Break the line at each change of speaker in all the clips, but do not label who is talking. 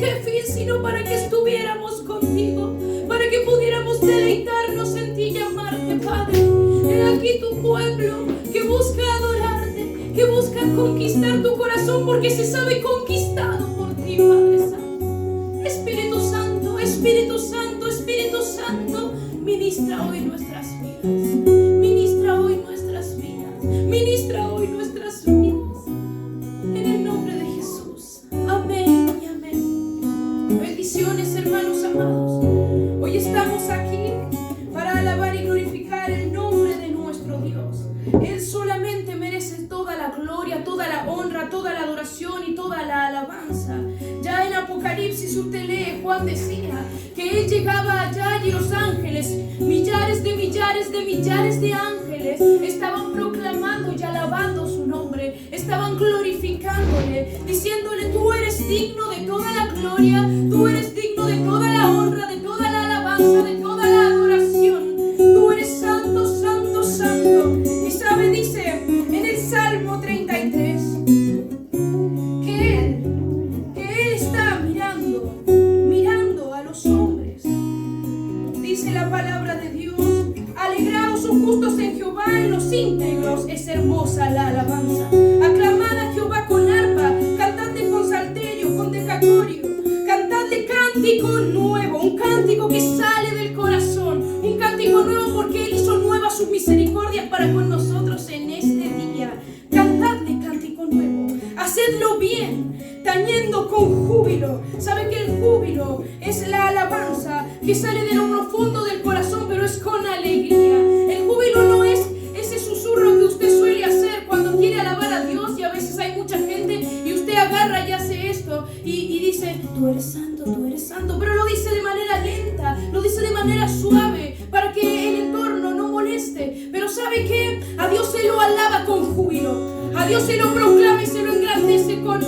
qué fin sino para que estuviéramos contigo, para que pudiéramos deleitarnos en ti y amarte, Padre. He aquí tu pueblo que busca adorarte, que busca conquistar tu corazón porque se sabe conquistado por ti, Padre Santo. Espíritu Santo, Espíritu Santo, Espíritu Santo, ministra hoy nuestras vidas. Ministra hoy nuestras vidas. Ministra hoy nuestras vidas. En el nombre de Jesús. Amén y amén. Bendiciones, hermanos amados. Hoy estamos aquí para alabar y glorificar el nombre de nuestro Dios. Él solamente merece toda la gloria, toda la honra, toda la adoración y toda la alabanza. Ya en Apocalipsis usted lee, Juan decía que él llegaba allá y los ángeles, millares de millares de millares de ángeles, estaban proclamando y alabando su nombre, estaban glorificándole, diciéndole: tú eres digno de toda la gloria, tú eres digno de toda la honra, de toda la alabanza, de toda la adoración. Tú eres santo, santo, santo. Y sabe, dice en el Salmo 33 que él está mirando a los hombres. Dice la palabra de Dios: alegraos, sus justos en Jehová, en los íntegros es hermosa la alabanza. Aclamad a Jehová con arpa, cantadle con salterio, con decatorio, cantadle cántico nuevo, un cántico que sale del corazón, un cántico nuevo porque Él hizo nuevas sus misericordias para con nosotros en este día. Cantadle cántico nuevo, hacedlo bien, tañendo con júbilo. ¿Sabe que el júbilo es la alabanza que sale de lo profundo del corazón, pero es con alegría? El júbilo no es ese susurro que usted suele hacer cuando quiere alabar a Dios, y a veces hay mucha gente y usted agarra y hace esto y dice: tú eres santo, pero lo dice de manera lenta, lo dice de manera suave para que el entorno no moleste. Pero ¿sabe qué? A Dios se lo alaba con júbilo, a Dios se lo proclama y se lo engrandece con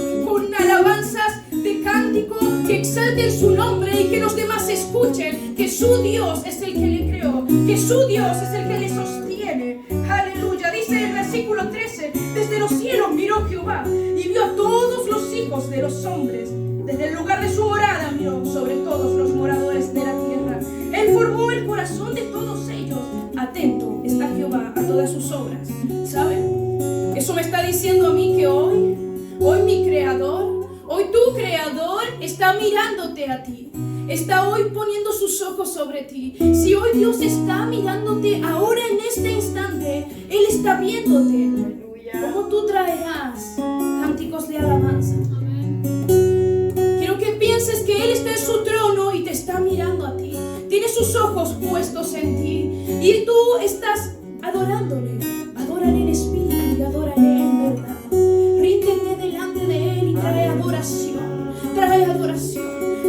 alabanzas de cántico que exalten su nombre y que los demás escuchen que su Dios es el que le creó, que su Dios es el que le sostiene. Aleluya. Dice el versículo 13: desde los cielos miró Jehová y vio a todos los hijos de los hombres. Desde el lugar de su morada miró sobre todos los moradores de la tierra. Él formó el corazón de todos ellos. Atento está Jehová a todas sus obras. ¿Saben? Eso me está diciendo a mí que hoy mi Creador, hoy tu Creador está mirándote a ti. Está hoy poniendo sus ojos sobre ti. Si hoy Dios está mirándote ahora en este instante, Él está viéndote. ¿Cómo tú traerás cánticos de alabanza? Quiero que pienses que Él está en su trono y te está mirando a ti. Tiene sus ojos puestos en ti y tú estás adorándole. Adórale en espíritu y adórale en verdad. Ríndete delante de Él y trae adoración. Trae adoración.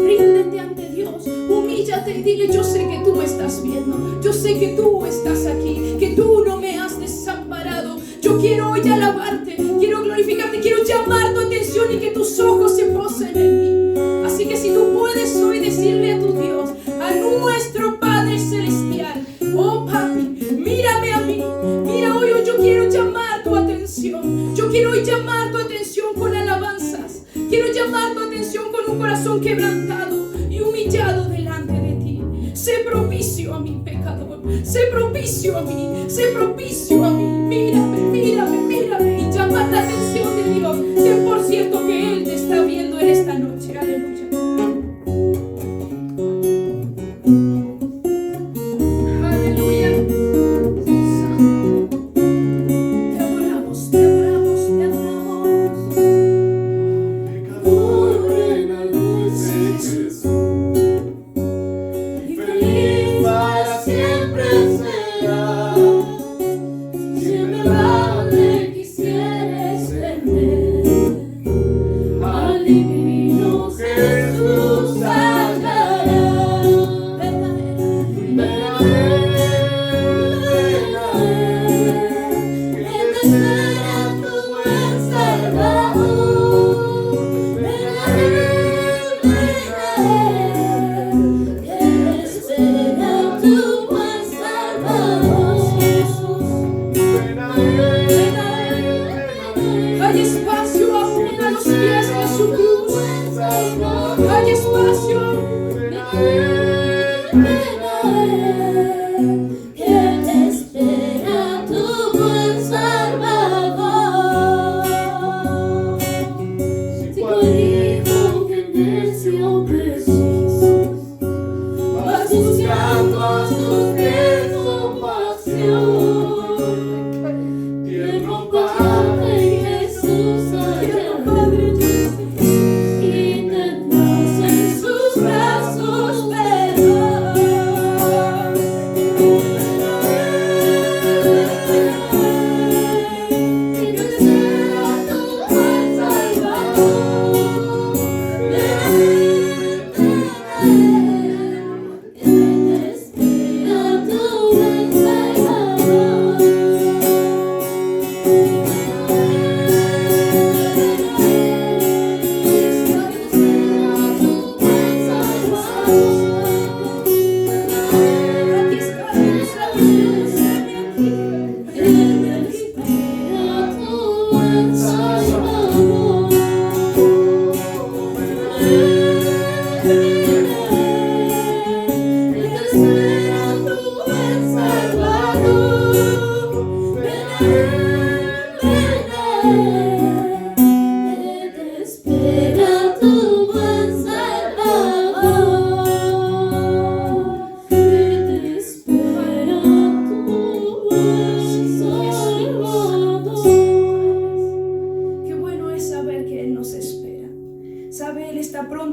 Ríndete ante Dios. Humíllate y dile: yo sé que tú me estás viendo. Yo sé que tú estás aquí. Que tú no me has desamparado. Yo quiero hoy alabarte. Quiero glorificarte. Quiero llamar tu atención y que tus ojos se posen en mí. Así que si tú puedes hoy decirle a tu Dios, a nuestro Padre Celestial: oh papi, mírame a mí. Mira, hoy yo quiero llamar tu atención. Yo quiero hoy llamar tu atención con alabanzas. Quiero llamar tu atención con un corazón quebrantado y humillado delante de ti. Sé propicio a mi pecador. Sé propicio a mí. Sé propicio a mí. Mírame, mírame, mírame. Y llama la atención de Dios. Ten por cierto que Él te está viendo en esta noche. Aleluya.
Para siempre será, siempre va.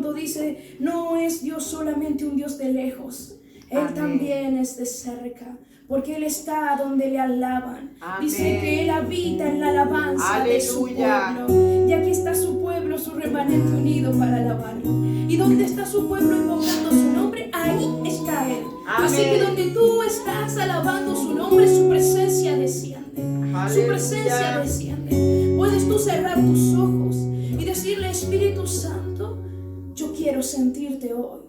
Santo dice, no es Dios solamente un Dios de lejos. Él
Amén.
también es de cerca, porque Él está donde le alaban.
Amén.
Dice que Él habita en la alabanza de su
Aleluya.
pueblo. Y aquí está su pueblo, su remanente unido para alabarlo. Y donde está su pueblo invocando su nombre, ahí está Él.
Amén.
Así que donde tú estás alabando su nombre, su presencia desciende. Su
Aleluya.
presencia desciende. Puedes tú cerrar tus ojos y decirle, Espíritu Santo, yo quiero sentirte hoy.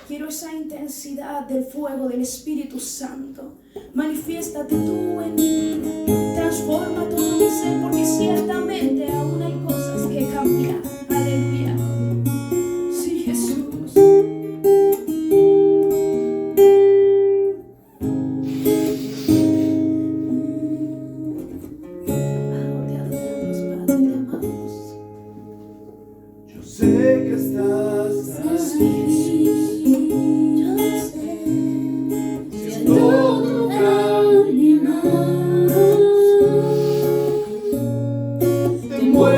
Quiero esa intensidad del fuego del Espíritu Santo. Manifiéstate tú en mi vida. Transforma todo mi ser, porque ciertamente aún hay cosas que cambiar. Aleluya. Sí, Jesús. Te adoramos, Padre, te amamos.
Yo sé que estás aquí, siendo tu camino. Te mueves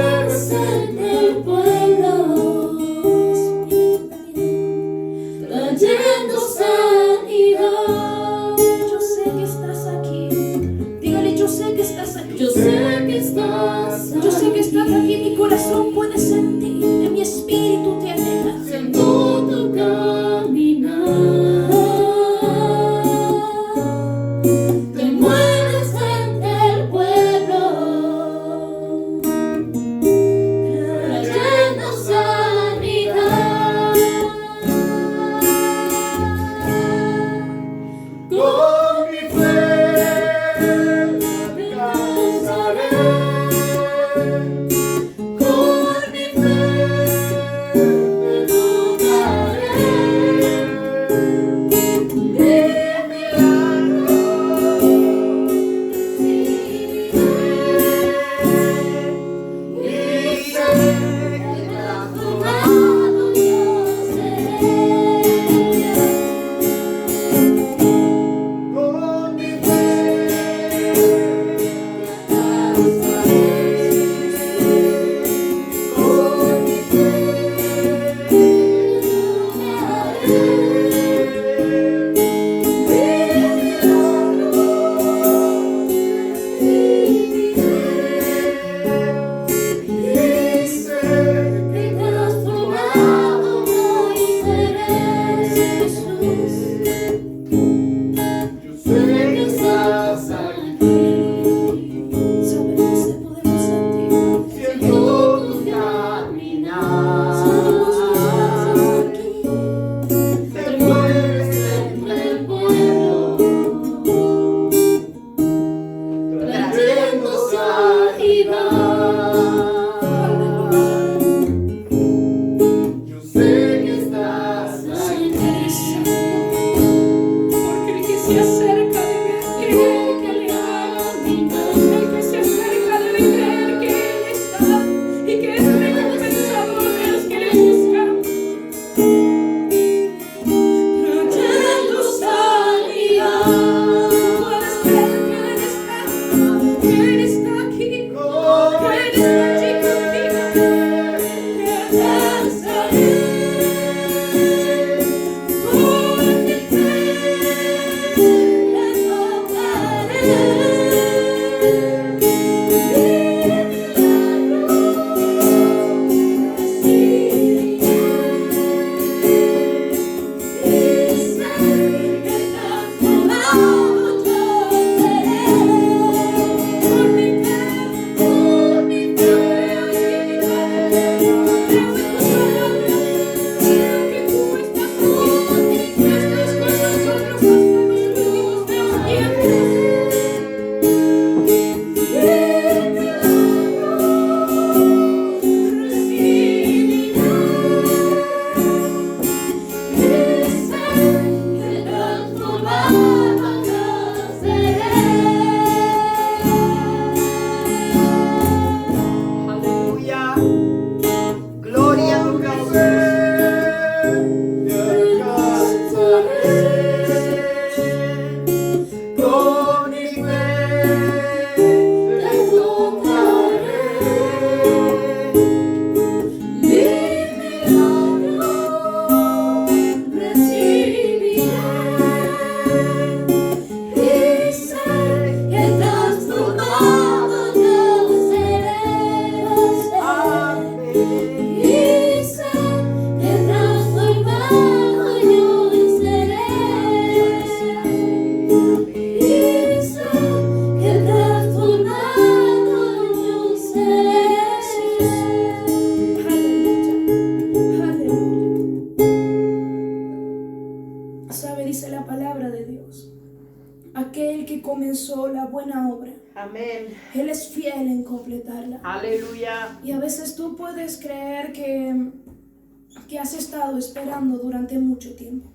comenzó la buena obra,
Amén.
Él es fiel en completarla.
Aleluya.
Y a veces tú puedes creer que has estado esperando durante mucho tiempo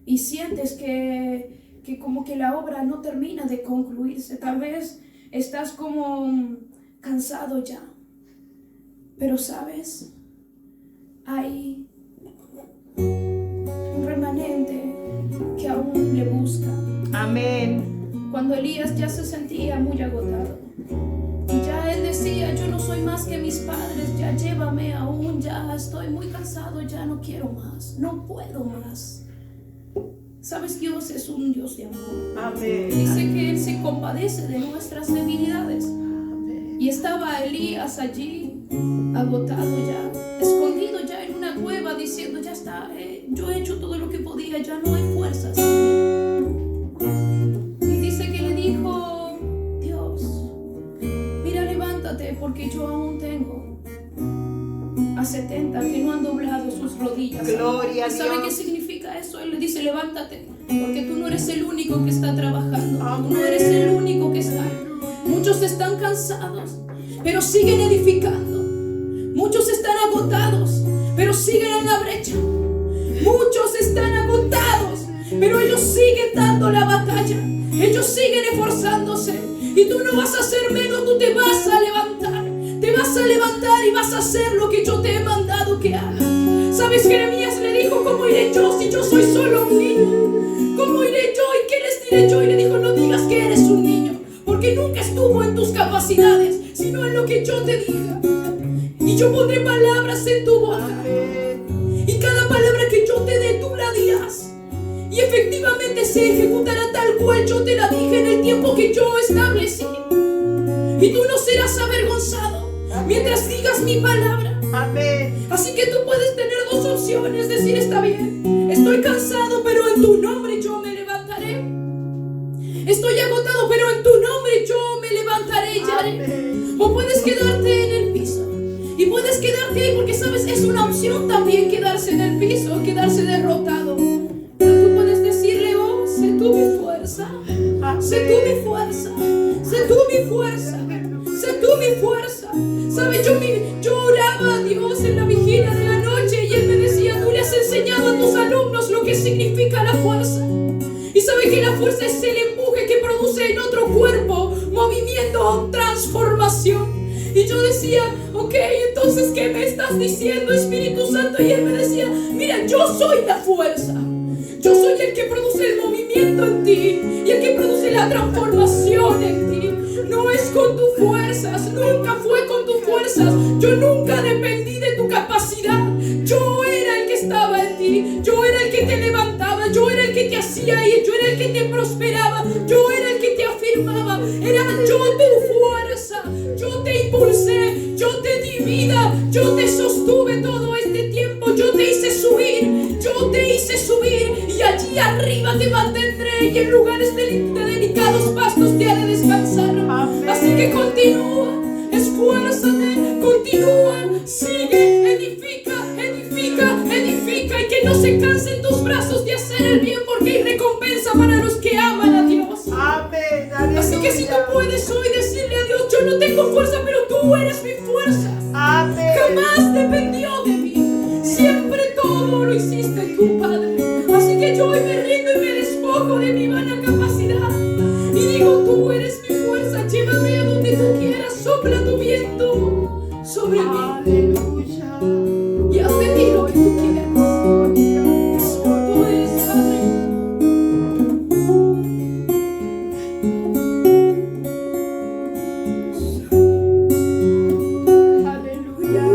y sientes que como que la obra no termina de concluirse. Tal vez estás como cansado ya, pero sabes, hay un remanente que aún le busca.
Amén.
Cuando Elías ya se sentía muy agotado y ya él decía, yo no soy más que mis padres, ya llévame aún, ya estoy muy cansado, ya no quiero más, no puedo más. Sabes, Dios es un Dios de amor.
Amén.
Dice que Él se compadece de nuestras debilidades.
Amén.
Y estaba Elías allí, agotado ya, escondido ya en una cueva, diciendo, ya está, yo he hecho todo lo que podía, ya no hay fuerzas. Y dice que le dijo, Dios, mira, levántate, porque yo aún tengo a 70 que no han doblado sus rodillas.
Gloria a
¿Sabe
Dios.
qué significa eso? Él le dice, levántate, porque tú no eres el único que está trabajando. Tú no eres el único que está. Muchos están cansados, pero siguen edificando. Muchos están agotados, pero siguen en la brecha. Muchos están agotados, pero ellos siguen dando la batalla. Ellos siguen esforzándose. Y tú no vas a hacer menos, tú te vas a levantar. Te vas a levantar y vas a hacer lo que yo te he mandado que hagas. ¿Sabes? Jeremías le dijo, ¿cómo iré yo si yo soy solo un niño? ¿Cómo iré yo y qué les diré yo? Y le dijo, no digas que eres un niño, porque nunca estuvo en tus capacidades, sino en lo que yo te diga. Y yo pondré palabras en tu boca.
Amén.
Y cada palabra que yo te dé, tú la dirás. Y efectivamente se ejecutará tal cual yo te la dije en el tiempo que yo establecí. Y tú no serás avergonzado mientras digas mi palabra.
Amén.
Así que tú puedes tener dos opciones, decir, está bien, estoy cansado, pero en tu nombre yo me levantaré. Estoy agotado, pero en tu nombre yo me levantaré y haré.
Amén.
O puedes quedarte en el piso. Y puedes quedarte ahí porque, sabes, es una opción también quedarse en el piso, quedarse derrotado. Pero tú puedes decirle, oh, sé tú mi fuerza. Sé tú mi fuerza. Sé tú mi fuerza. Sé tú mi fuerza. ¿Sabes? Yo oraba a Dios en la vigilia de la noche y Él me decía, tú le has enseñado a tus alumnos lo que significa la fuerza. Y sabe que la fuerza es el empuje que produce en otro cuerpo movimiento, transformación. Y yo decía, ok, entonces ¿qué me estás diciendo, Espíritu Santo? Y Él me decía, mira, yo soy la fuerza. Yo soy el que produce el movimiento en ti y el que produce la transformación en ti. No es con tus fuerzas, nunca fue con tus fuerzas. Yo nunca dependí de tu capacidad. Yo era el que estaba en ti. Yo era el que te levantaba. Yo era el que te hacía ir. Yo era el que te prosperaba. Yo era el que te afirmaba. Era yo tu fuerza. Yo te impulsé. Yo te di vida. Yo te sostuve todo este tiempo. Yo te hice subir. Yo te hice subir. Y allí arriba te mantendré. Y en lugares de delicados pastos te haré descansar.
Amén.
Así que continúa. Esfuérzate. Continúa. Sigue. Edifica. Edifica. Edifica. Y que no se cansen tus brazos de hacer el bien, porque hay recompensa para los que aman a Dios.
Amén. Aleluya.
Así que si tú puedes hoy decirle a Dios, yo no tengo fuerza, pero tú eres mi fuerza.
Amén.
Jamás dependió de mí. Siempre todo lo hiciste tú, Padre. Así que yo hoy me rindo y me despojo de mi vana capacidad. Y digo, tú eres mi fuerza. Llévame a donde tú quieras. Sopla tu viento sobre mí.
Aleluya.
Y haz de mí lo que tú quieras. Tú eres Padre.
Aleluya.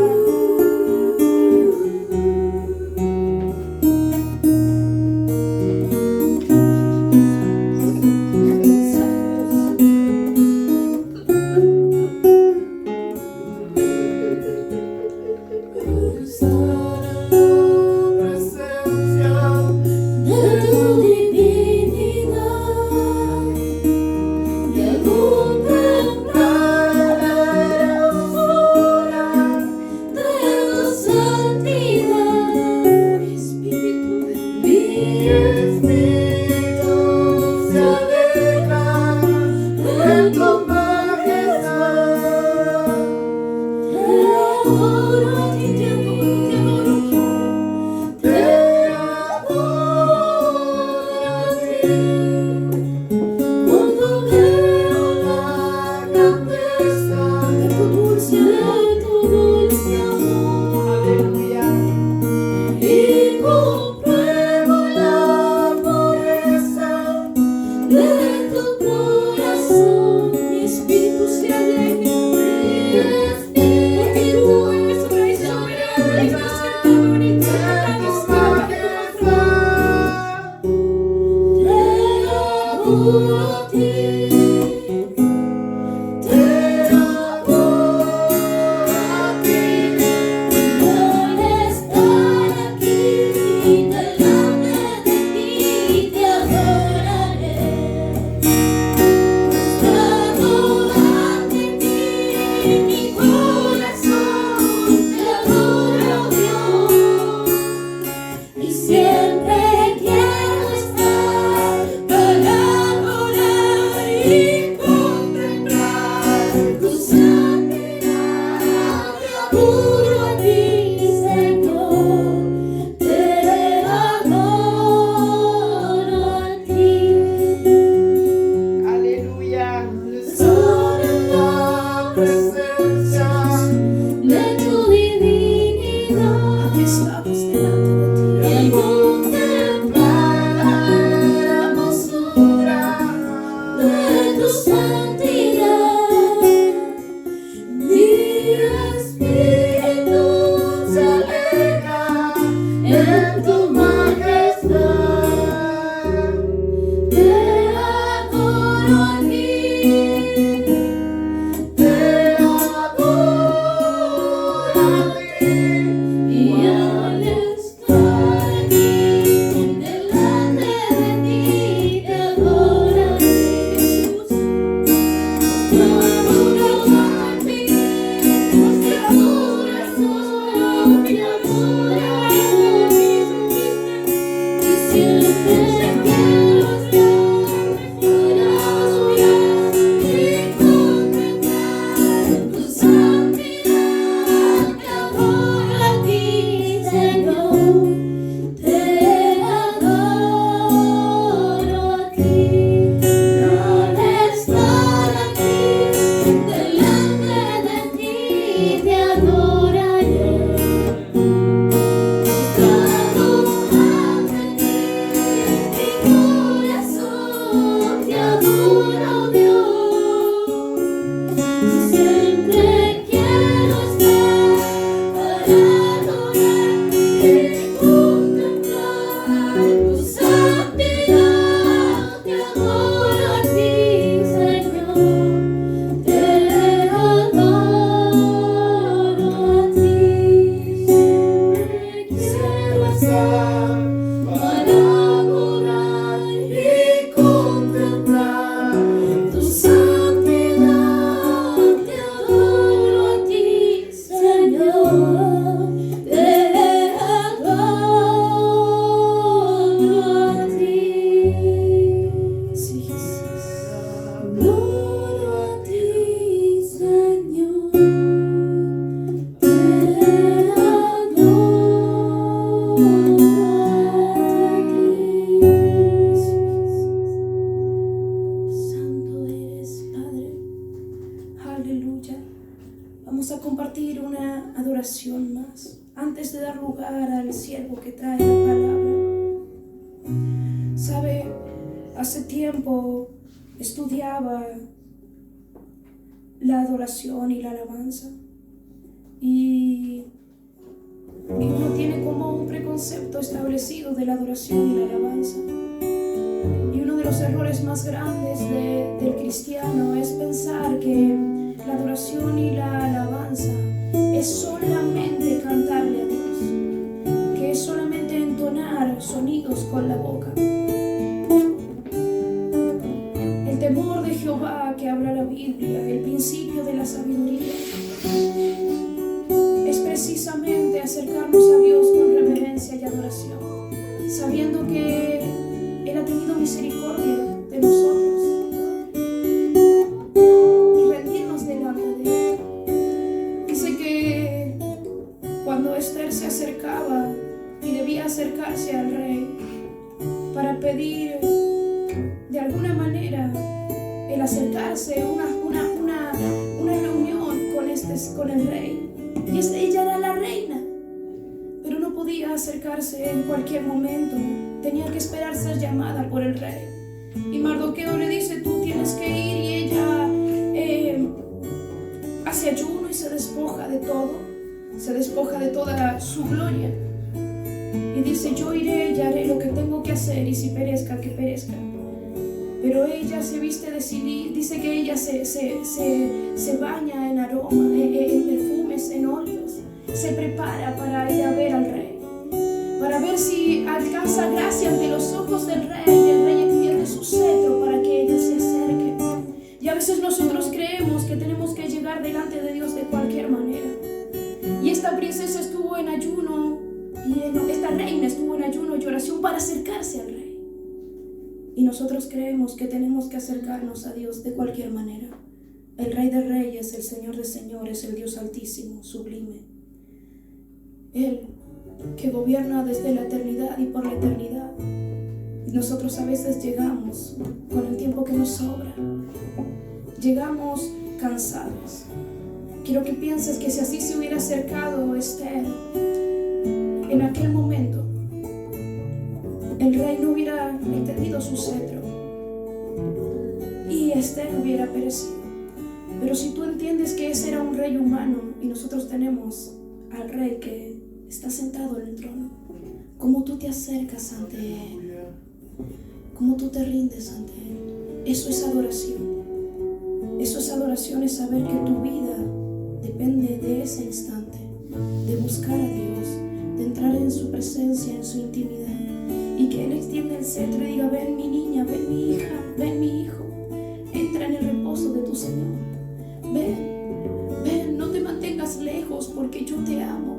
al contemplar la hermosura de tu santidad, mi espíritu se alegra en tu majestad. Te adoro a ti, te adoro a ti, y al estar aquí delante de ti te adoraré, Jesús. Te adoro a ti, nuestra adoración te adoraré, y siempre quiero estar fuera y contemplar tu santidad. Te adoro a ti, Señor, te adoro a ti. Al estar aquí delante de ti te adoraré. Mostrado ante ti, mi corazón te adora, oh Dios. Siempre quiero estar para adorar y contemplar tu santidad. Te adoro a ti, Señor, te adoro a ti. Siempre quiero estar para adorar y contemplar tu santidad. Te adoro a ti, Señor, te adoro a ti. Sí, Jesús. Adoro a ti, Señor, te adoro a ti. Sí, Jesús. Santo eres, Padre. Aleluya. Vamos a compartir una adoración más antes de dar lugar al siervo que trae la palabra. Sabe, hace tiempo estudiaba la adoración y la alabanza, y uno tiene como un preconcepto establecido de la adoración y la alabanza. Y uno de los errores más grandes del cristiano es pensar que la adoración y la alabanza es solamente cantarle a Dios, que es solamente entonar sonidos con la boca. El temor de Jehová que habla la Biblia, el principio de la sabiduría, es precisamente acercarnos a Dios con reverencia y adoración, sabiendo que Él ha tenido misericordia de nosotros, y rendirnos delante de Él. Dice que cuando Esther se acercaba y debía acercarse al rey para pedir de alguna manera el acercarse, una reunión con el rey, y ella era la reina, pero no podía acercarse en cualquier momento, tenía que esperar ser llamada por el rey. Y Mardoqueo le dice: tú tienes que ir, y ella hace ayuno y se despoja de todo, se despoja de toda su gloria, y dice: yo iré y haré lo que tengo que hacer, y si perezca, que perezca. Pero ella se viste de civil, dice que ella se baña en aroma, en perfumes, en óleos, se prepara para ir a ver al rey, para ver si alcanza gracia ante los ojos del rey, y el rey extiende su cetro para que ella se acerque. Y a veces nosotros creemos que tenemos que llegar delante de Dios de cualquier manera. Y esta princesa estuvo en ayuno, y esta reina estuvo en ayuno y oración para acercarse al rey. Y nosotros creemos que tenemos que acercarnos a Dios de cualquier manera. El Rey de Reyes, el Señor de Señores, el Dios Altísimo, sublime. Él que gobierna desde la eternidad y por la eternidad. Y nosotros a veces llegamos con el tiempo que nos sobra. Llegamos cansados. Quiero que pienses que si así se hubiera acercado Esther en aquel momento, el rey no hubiera extendido su cetro y Esther hubiera perecido. Pero si tú entiendes que ese era un rey humano y nosotros tenemos al rey que está sentado en el trono, cómo tú te acercas ante él, cómo tú te rindes ante él, eso es adoración. Eso es adoración, es saber que tu vida depende de ese instante, de buscar a Dios, de entrar en su presencia, en su intimidad, y que Él extiende el cetro y diga: ven mi niña, ven mi hija, ven mi hijo, entra en el reposo de tu Señor. Ven, no te mantengas lejos porque yo te amo,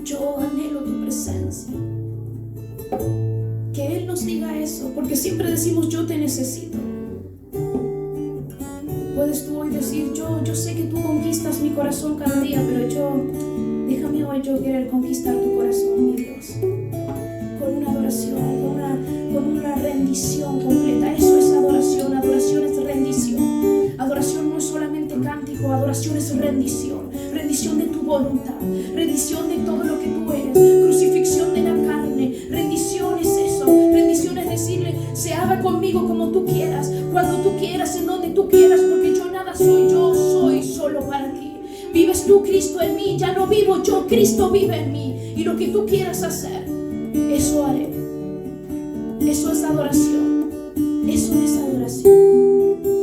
yo anhelo tu presencia. Que Él nos diga eso, porque siempre decimos: yo te necesito. Puedes tú hoy decir: yo sé que tú conquistas mi corazón cada día, pero déjame hoy yo querer conquistar tu corazón, mi Dios, con una adoración, con una rendición completa. Eso es adoración. Adoración es rendición. Adoración no es solamente cántico, adoración es rendición. Rendición de tu voluntad, rendición de todo lo que tú eres, crucifixión de la carne. Rendición es eso. Rendición es decirle: se haga conmigo como tú quieras, cuando tú quieras, en donde tú quieras, porque yo nada soy, yo soy solo para ti. Vives tú, Cristo, en mí, ya no vivo yo, Cristo vive en mí, y lo que tú quieras hacer, eso haré. Eso es adoración. Eso es adoración.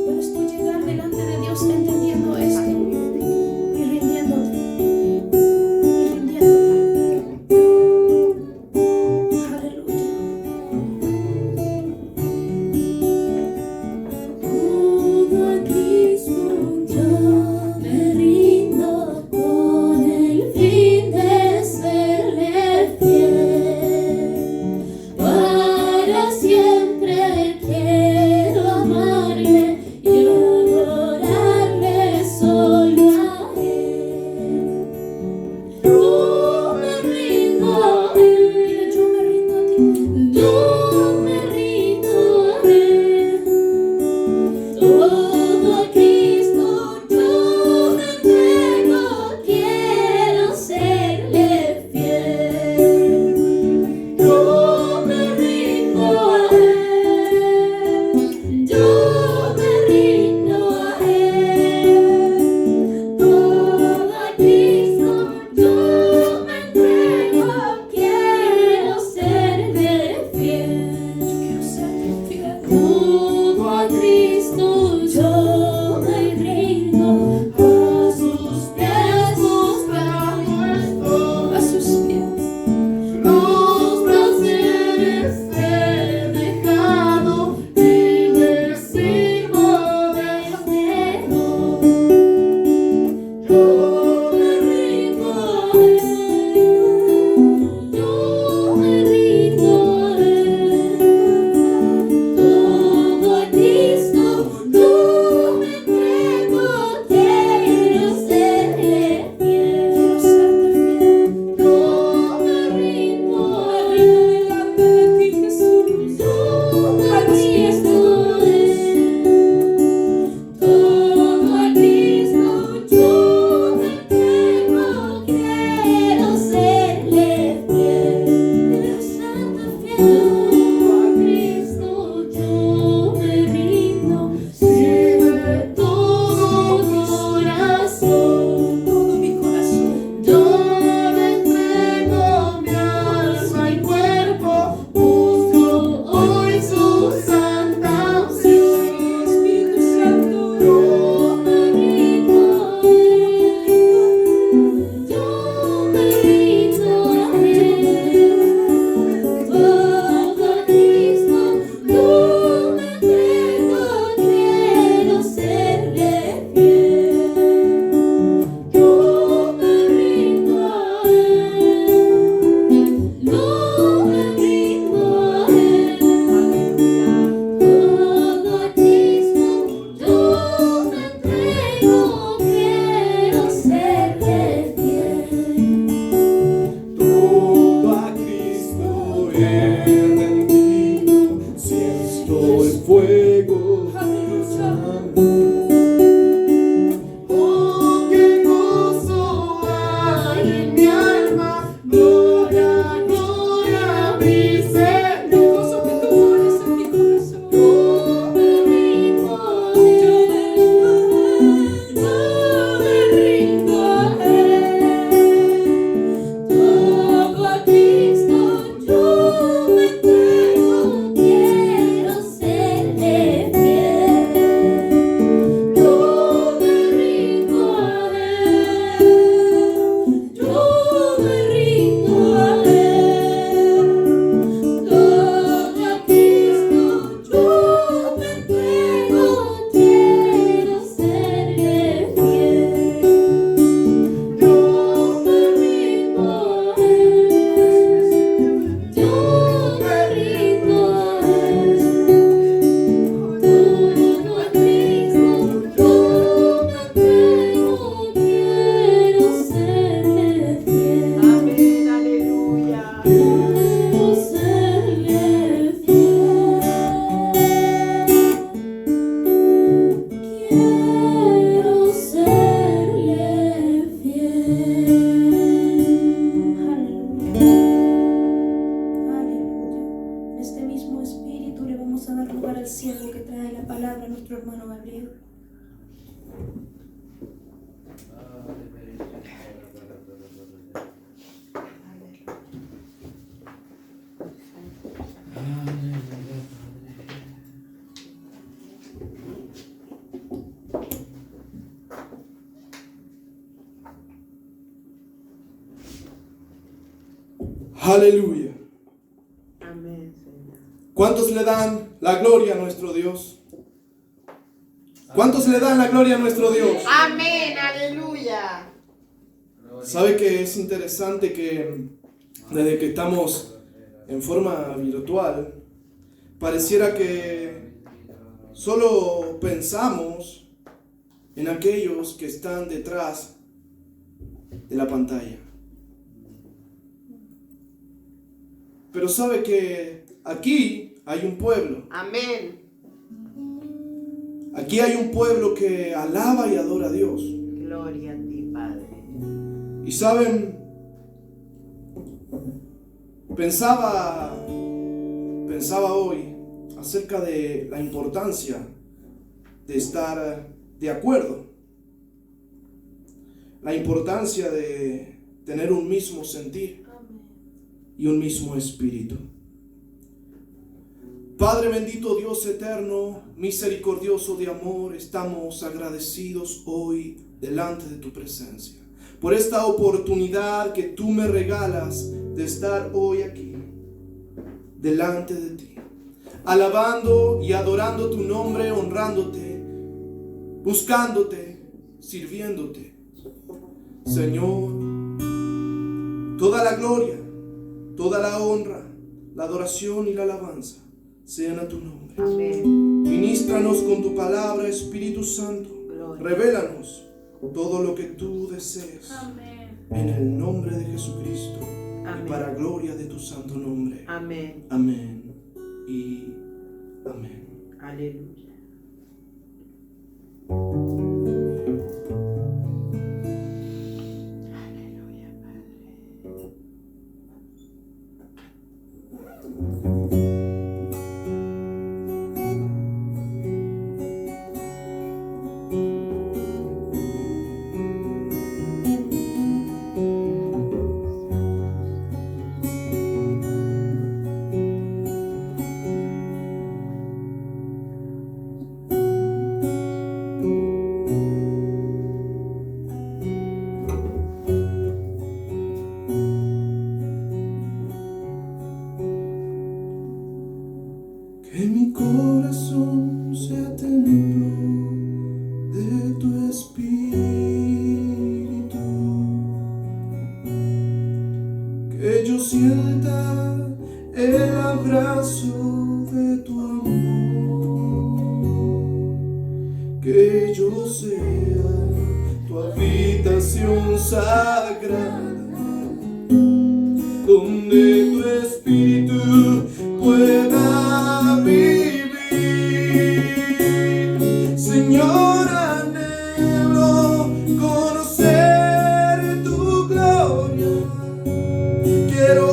Puedes tú llegar delante de Dios entendiendo esto y rindiéndote. Y rindiéndote. Aleluya. Todo a Cristo yo me rindo con el fin de serle fiel. Para siempre quiero amarle y adorarle solo a Él. Yo me rindo a Él. Dile: yo me rindo a ti. Yo me rindo a Él. Todo a Cristo yo me entrego, quiero serle fiel. Yo me rindo a Él, yo me rindo a Él. Todo a Cristo yo me entrego, quiero serle fiel. Yo quiero serle fiel. Todo a Cristo yo me rindo, a sus pies buscando, a sus pies. Los placeres he dejado y me sirvo de Dios. Yo me rindo a Él, yo me rindo a Él. Todo a Cristo yo me entrego, quiero serle fiel. Quiero serte fiel. Yo me rindo delante de ti, Jesús. Yo me rindo a Él. Todo a Cristo yo me entrego, quiero serle fiel. Quiero serte fiel. Todo a Cristo yo me rindo, sí, de todo corazón, todo mi corazón. Yo le entrego mi alma y cuerpo, busco hoy su santa unción. Espíritu Santo, yo me rindo a Él, yo me rindo a Él. Todo a Cristo yo me entrego, quiero serle fiel. Yo me rindo a Él, yo me rindo a Él. Todo a Cristo yo me entrego, quiero serle fiel.
Todo a Cristo he rendido, siento el fuego. Oh, qué gozo hay en mi alma, gloria, gloria a mi Señor.
para nuestro hermano Gabriel.
Aleluya.
Amén, Señor.
¿Cuántos le dan la gloria a nuestro Dios? ¿Cuántos le dan la gloria a nuestro Dios?
Amén, aleluya.
¿Sabe que es interesante que desde que estamos en forma virtual, pareciera que solo pensamos en aquellos que están detrás de la pantalla? Pero sabe que aquí hay un pueblo.
Amén.
Aquí hay un pueblo que alaba y adora a Dios.
Gloria a ti, Padre.
Y saben, pensaba hoy acerca de la importancia de estar de acuerdo. La importancia de tener un mismo sentir y un mismo espíritu. Padre bendito, Dios eterno, misericordioso de amor, estamos agradecidos hoy delante de tu presencia por esta oportunidad que tú me regalas de estar hoy aquí delante de ti, alabando y adorando tu nombre, honrándote, buscándote, sirviéndote. Señor, toda la gloria, toda la honra, la adoración y la alabanza sean a tu nombre.
Amén.
Ministranos con tu palabra, Espíritu Santo.
Gloria.
Revélanos todo lo que tú desees.
Amén.
En el nombre de Jesucristo.
Amén.
Y para gloria de tu santo nombre.
Amén.
Amén y amén.
Aleluya. Aleluya, Padre.
Que mi corazón sea templo de tu espíritu, que yo sienta el abrazo de tu amor, que yo sea tu habitación sagrada, donde tu espíritu pueda vivir. Señor, anhelo conocer tu gloria. Quiero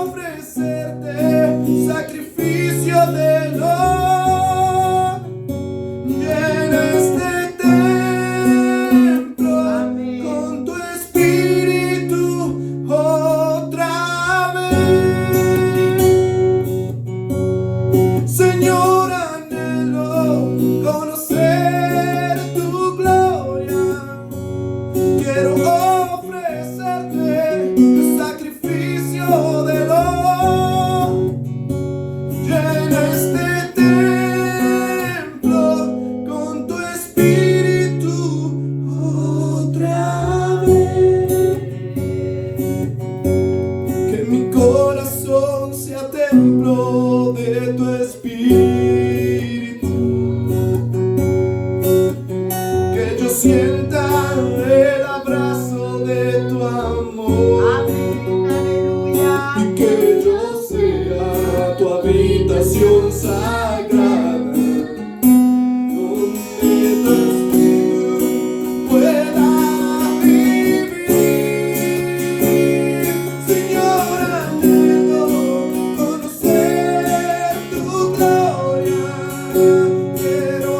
ofrecerte sacrificio de honor. Llena este templo con tu espíritu otra vez. Señor, anhelo conocer tu gloria. Quiero ofrecerte el sacrificio de honor. Llena este templo con tu espíritu otra vez. Que mi corazón sea templo de tu espíritu, que yo sienta el abrazo de tu amor.
Amén. Aleluya.
Y que yo sea tu habitación sagrada, donde tu espíritu pueda vivir. Señor, anhelo conocer tu gloria. Quiero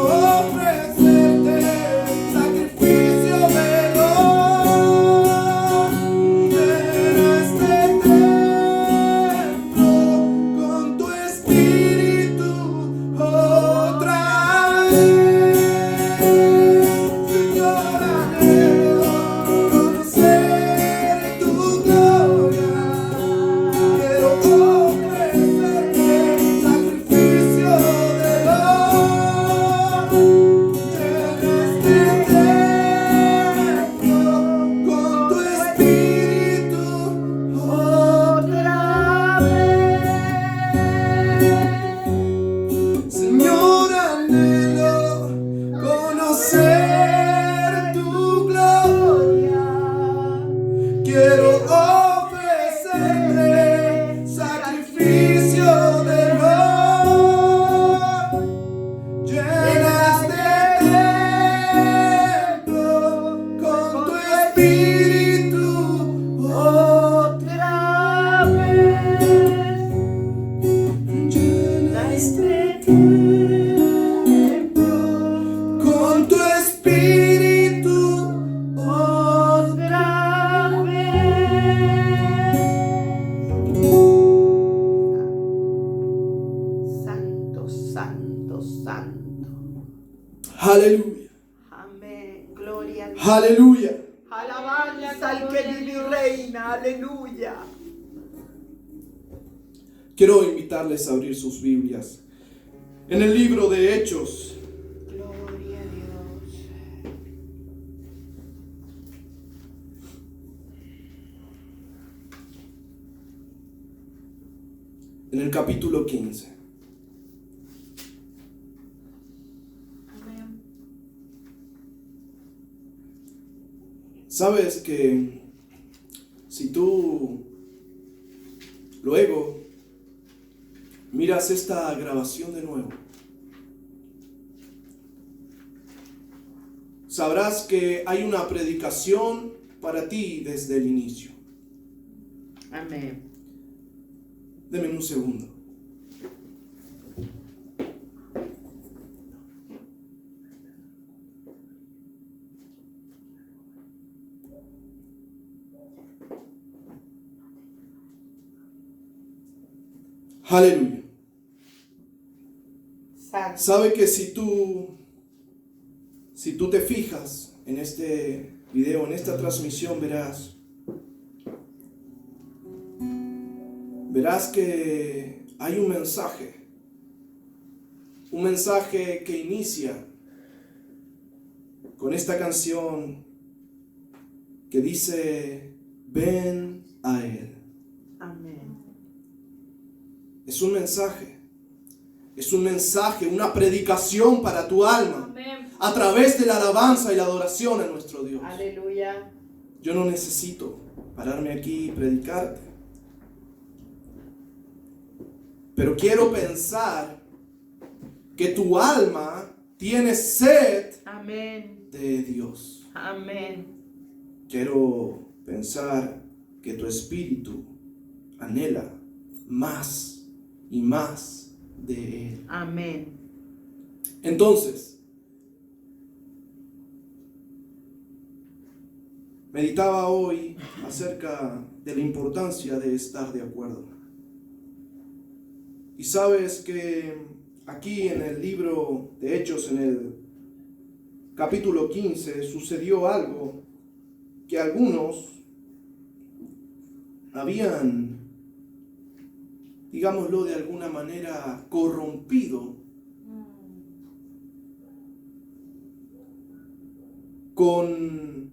Aleluya.
Amén. Gloria a Dios.
Aleluya.
Alabanza al que vive y reina. Aleluya.
Quiero invitarles a abrir sus Biblias en el libro de Hechos.
Gloria a Dios.
En el capítulo 15.
Amén.
Sabes que si tú luego miras esta grabación de nuevo, sabrás que hay una predicación para ti desde el inicio.
Amén.
Deme un segundo. Aleluya.
Santo.
Sabe que si tú te fijas en este video, en esta transmisión, verás que hay un mensaje que inicia con esta canción que dice: ven a Él.
Amén.
Es un mensaje, una predicación para tu alma,
Amén.
a través de la alabanza y la adoración a nuestro Dios.
Aleluya.
Yo no necesito pararme aquí y predicarte, pero quiero pensar que tu alma tiene sed
Amén.
de Dios.
Amén.
Quiero pensar que tu espíritu anhela más y más de Él.
Amén.
Entonces, meditaba hoy acerca de la importancia de estar de acuerdo. Y sabes que aquí en el libro de Hechos, en el capítulo 15, sucedió algo que algunos habían, digámoslo de alguna manera, corrompido con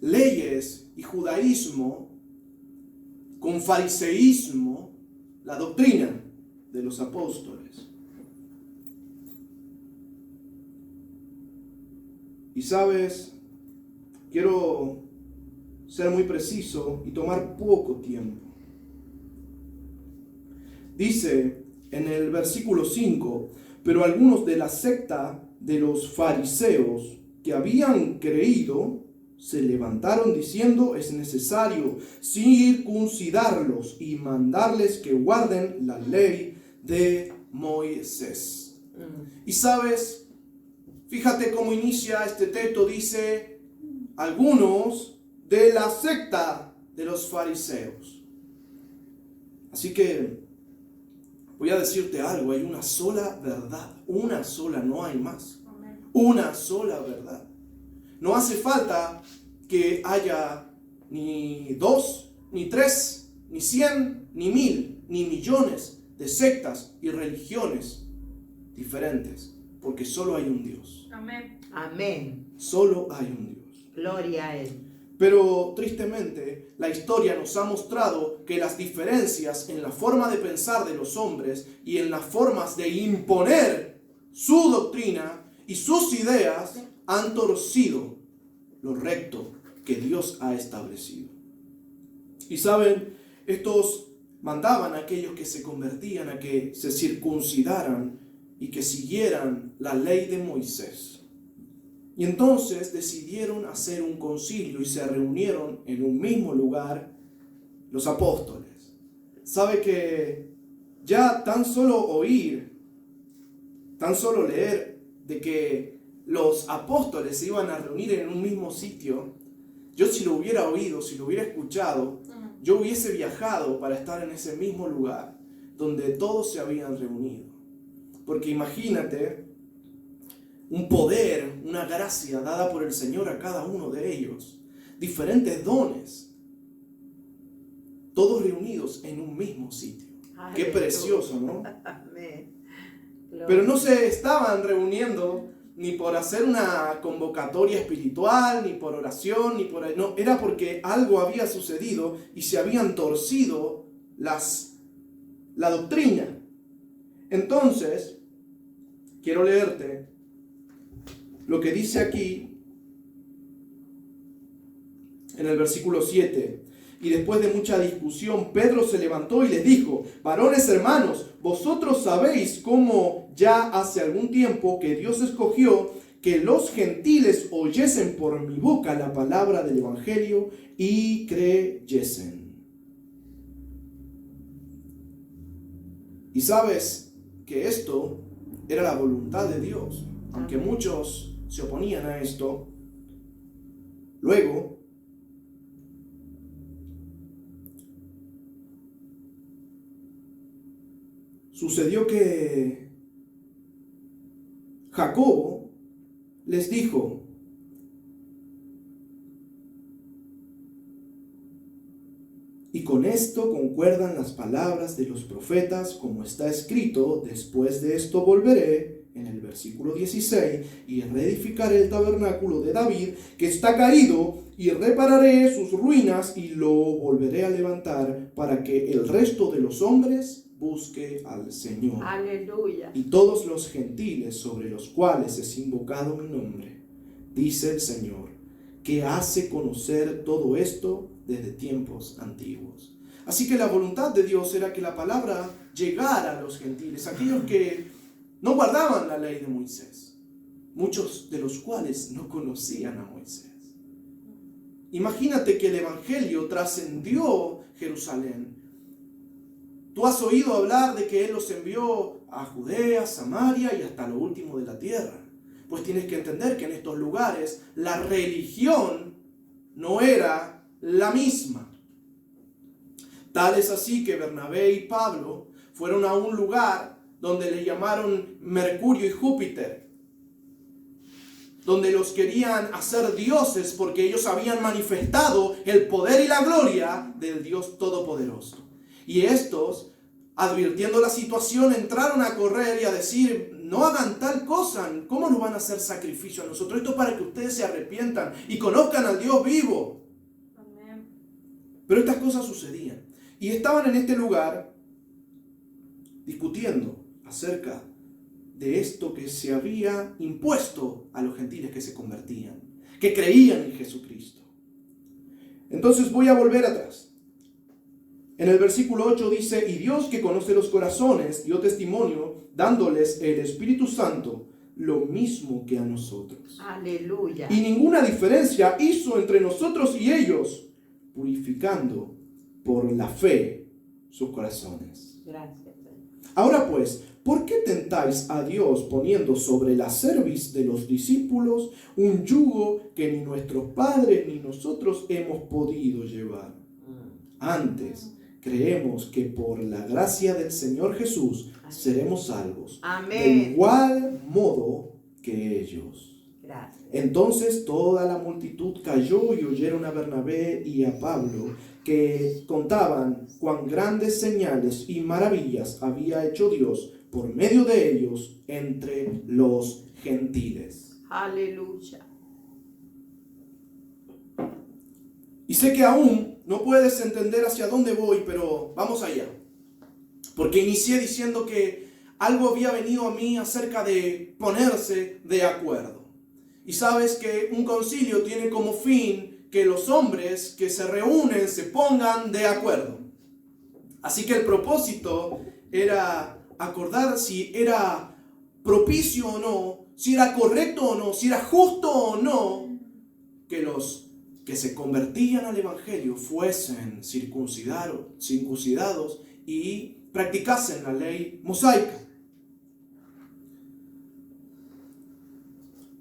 leyes y judaísmo, con fariseísmo, la doctrina de los apóstoles. Y sabes, quiero ser muy preciso y tomar poco tiempo. Dice en el versículo 5: pero algunos de la secta de los fariseos que habían creído se levantaron diciendo: es necesario circuncidarlos y mandarles que guarden la ley de Moisés. Y sabes, fíjate cómo inicia este texto. Dice: algunos de la secta de los fariseos. Así que voy a decirte algo: hay una sola verdad, una sola, no hay más.
Amén.
Una sola verdad. No hace falta que haya ni 2, ni 3, ni 100, ni 1000, ni millones de sectas y religiones diferentes, porque solo hay un Dios.
Amén.
Amén.
Solo hay un Dios.
Gloria a Él.
Pero tristemente, la historia nos ha mostrado que las diferencias en la forma de pensar de los hombres y en las formas de imponer su doctrina y sus ideas han torcido lo recto que Dios ha establecido. Y saben, estos mandaban a aquellos que se convertían a que se circuncidaran y que siguieran la ley de Moisés. Y entonces decidieron hacer un concilio y se reunieron en un mismo lugar los apóstoles. Sabe que ya tan solo oír, tan solo leer de que los apóstoles se iban a reunir en un mismo sitio, yo si lo hubiera oído, si lo hubiera escuchado, yo hubiese viajado para estar en ese mismo lugar donde todos se habían reunido. Porque imagínate un poder, una gracia dada por el Señor a cada uno de ellos, diferentes dones, todos reunidos en un mismo sitio. Qué precioso, ¿no?
Amén.
Pero no se estaban reuniendo ni por hacer una convocatoria espiritual, ni por oración, ni por... No, era porque algo había sucedido y se habían torcido la doctrina. Entonces, quiero leerte lo que dice aquí en el versículo 7. Y después de mucha discusión, Pedro se levantó y les dijo: varones hermanos, vosotros sabéis cómo ya hace algún tiempo que Dios escogió que los gentiles oyesen por mi boca la palabra del evangelio y creyesen. Y sabes que esto era la voluntad de Dios, aunque muchos se oponían a esto. Luego, sucedió que Jacobo les dijo: y con esto concuerdan las palabras de los profetas, como está escrito: después de esto volveré, en el versículo 16, y reedificaré el tabernáculo de David, que está caído, y repararé sus ruinas, y lo volveré a levantar, para que el resto de los hombres busque al Señor.
Aleluya.
Y todos los gentiles sobre los cuales es invocado mi nombre, dice el Señor, que hace conocer todo esto desde tiempos antiguos. Así que la voluntad de Dios era que la palabra llegara a los gentiles, aquellos que no guardaban la ley de Moisés, muchos de los cuales no conocían a Moisés. Imagínate que el evangelio trascendió Jerusalén. Tú has oído hablar de que Él los envió a Judea, Samaria y hasta lo último de la tierra. Pues tienes que entender que en estos lugares la religión no era la misma. Tal es así que Bernabé y Pablo fueron a un lugar donde le llamaron Mercurio y Júpiter, donde los querían hacer dioses porque ellos habían manifestado el poder y la gloria del Dios Todopoderoso. Y estos, advirtiendo la situación, entraron a correr y a decir: no hagan tal cosa, ¿cómo nos van a hacer sacrificio a nosotros? Esto es para que ustedes se arrepientan y conozcan al Dios vivo.
Amén.
Pero estas cosas sucedían. Y estaban en este lugar discutiendo acerca de esto que se había impuesto a los gentiles que se convertían, que creían en Jesucristo. Entonces voy a volver atrás. En el versículo 8 dice: y Dios, que conoce los corazones, dio testimonio dándoles el Espíritu Santo, lo mismo que a nosotros.
Aleluya.
Y ninguna diferencia hizo entre nosotros y ellos, purificando por la fe sus corazones.
Gracias, Señor.
Ahora pues, ¿por qué tentáis a Dios poniendo sobre la cerviz de los discípulos un yugo que ni nuestros padres ni nosotros hemos podido llevar? Antes, creemos que por la gracia del Señor Jesús seremos salvos.
Amén.
De igual modo que ellos.
Gracias.
Entonces toda la multitud cayó y oyeron a Bernabé y a Pablo, que contaban cuán grandes señales y maravillas había hecho Dios por medio de ellos entre los gentiles.
Aleluya.
Y sé que aún no puedes entender hacia dónde voy, pero vamos allá. Porque inicié diciendo que algo había venido a mí acerca de ponerse de acuerdo. Y sabes que un concilio tiene como fin que los hombres que se reúnen se pongan de acuerdo. Así que el propósito era acordar si era propicio o no, si era correcto o no, si era justo o no, que los que se convertían al evangelio fuesen circuncidados y practicasen la ley mosaica.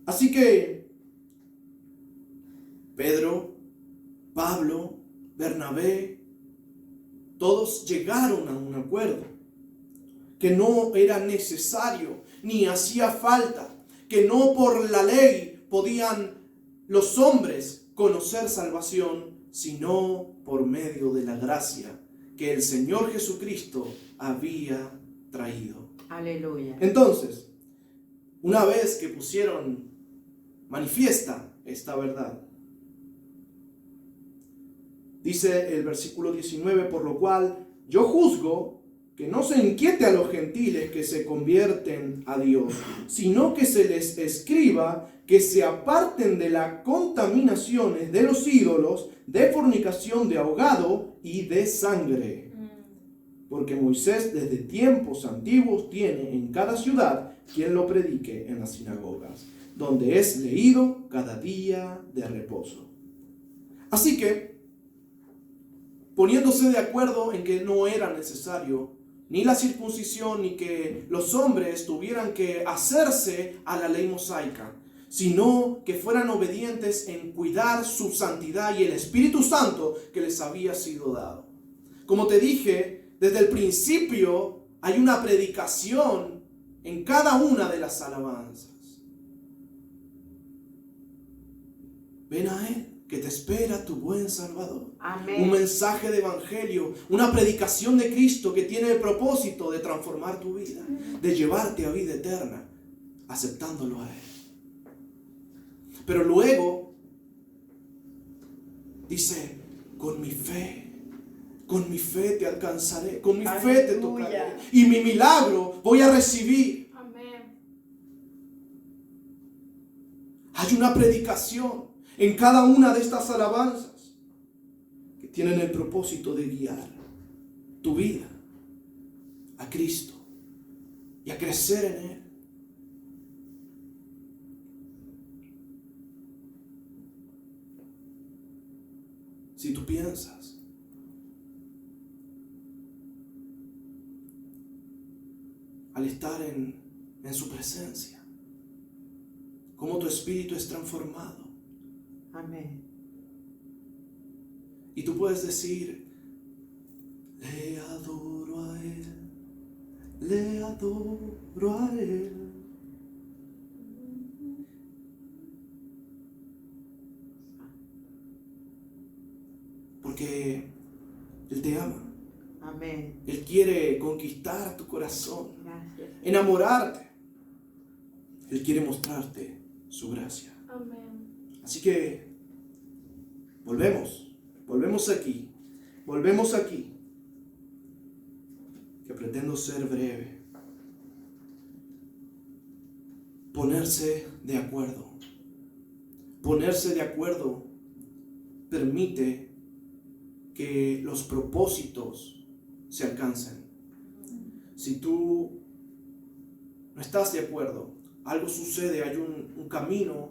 Así que Pedro, Pablo, Bernabé, todos llegaron a un acuerdo, que no era necesario ni hacía falta que no por la ley podían los hombres conocer salvación, sino por medio de la gracia que el Señor Jesucristo había traído.
Aleluya.
Entonces, una vez que pusieron manifiesta esta verdad, dice el versículo 19, por lo cual yo juzgo que no se inquiete a los gentiles que se convierten a Dios, sino que se les escriba que se aparten de las contaminaciones de los ídolos, de fornicación, de ahogado y de sangre. Porque Moisés desde tiempos antiguos tiene en cada ciudad quien lo predique en las sinagogas, donde es leído cada día de reposo. Así que, poniéndose de acuerdo en que no era necesario ni la circuncisión ni que los hombres tuvieran que hacerse a la ley mosaica, sino que fueran obedientes en cuidar su santidad y el Espíritu Santo que les había sido dado. Como te dije, desde el principio hay una predicación en cada una de las alabanzas. Ven a Él, que te espera tu buen Salvador.
Amén.
Un mensaje de evangelio, una predicación de Cristo que tiene el propósito de transformar tu vida, de llevarte a vida eterna, aceptándolo a Él. Pero luego dice, con mi fe te alcanzaré, con mi fe te tocaré y mi milagro voy a recibir.
Amén.
Hay una predicación en cada una de estas alabanzas que tienen el propósito de guiar tu vida a Cristo y a crecer en Él. Si tú piensas al estar en su presencia, cómo tu espíritu es transformado.
Amén.
Y tú puedes decir, le adoro a Él, le adoro a Él. Porque Él te ama.
Amén.
Él quiere conquistar tu corazón,
Gracias.
enamorarte. Él quiere mostrarte su gracia.
Amén.
Así que volvemos aquí, que pretendo ser breve. Ponerse de acuerdo permite que los propósitos se alcancen. Si tú no estás de acuerdo, algo sucede, hay un camino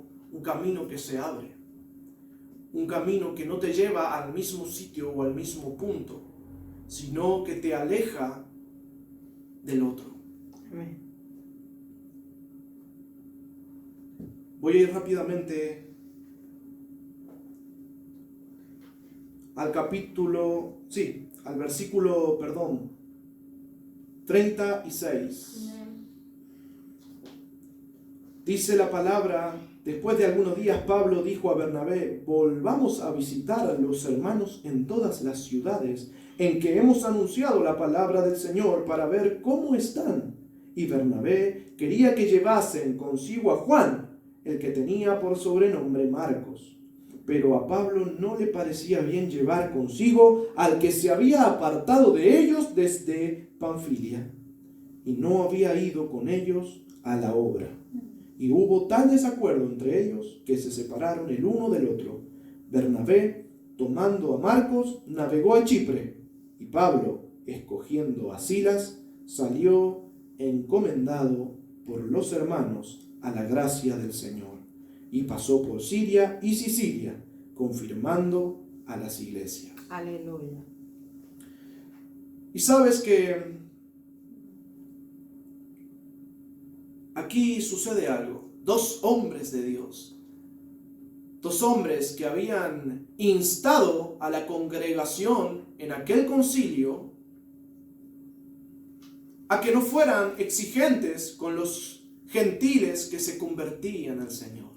que se abre, un camino que no te lleva al mismo sitio o al mismo punto, sino que te aleja del otro.
Amén.
Voy a ir rápidamente al versículo 36.
Amén.
Dice la palabra, después de algunos días Pablo dijo a Bernabé, volvamos a visitar a los hermanos en todas las ciudades en que hemos anunciado la palabra del Señor para ver cómo están. Y Bernabé quería que llevasen consigo a Juan, el que tenía por sobrenombre Marcos. Pero a Pablo no le parecía bien llevar consigo al que se había apartado de ellos desde Panfilia, y no había ido con ellos a la obra. Y hubo tal desacuerdo entre ellos que se separaron el uno del otro. Bernabé, tomando a Marcos, navegó a Chipre, y Pablo, escogiendo a Silas, salió encomendado por los hermanos a la gracia del Señor, y pasó por Siria y Sicilia, confirmando a las iglesias.
Aleluya.
Y sabes que aquí sucede algo. Dos hombres de Dios, dos hombres que habían instado a la congregación en aquel concilio a que no fueran exigentes con los gentiles que se convertían al Señor,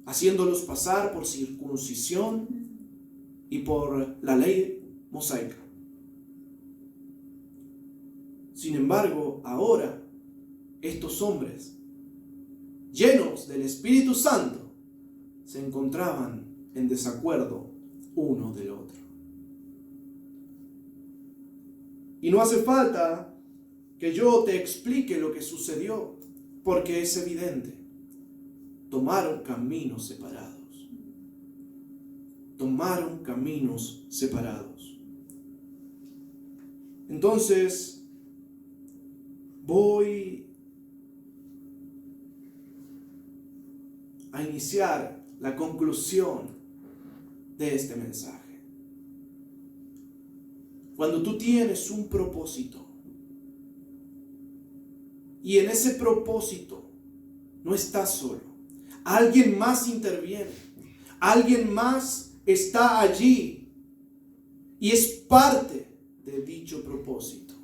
haciéndolos pasar por circuncisión y por la ley mosaica. Sin embargo, ahora estos hombres, llenos del Espíritu Santo, se encontraban en desacuerdo uno del otro. Y no hace falta que yo te explique lo que sucedió, porque es evidente. Tomaron caminos separados. Tomaron caminos separados. Entonces, voy a iniciar la conclusión de este mensaje. Cuando tú tienes un propósito y en ese propósito no estás solo, alguien más interviene, alguien más está allí y es parte de dicho propósito,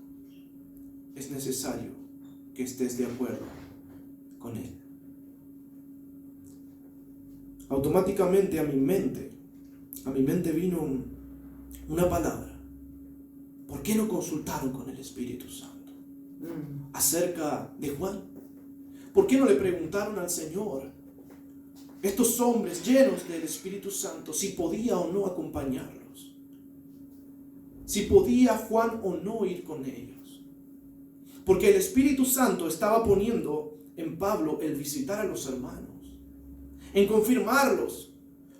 es necesario que estés de acuerdo con él. Automáticamente a mi mente vino una palabra. ¿Por qué no consultaron con el Espíritu Santo acerca de Juan? ¿Por qué no le preguntaron al Señor, estos hombres llenos del Espíritu Santo, si podía o no acompañarlos? Si podía Juan o no ir con ellos. Porque el Espíritu Santo estaba poniendo en Pablo el visitar a los hermanos, en confirmarlos,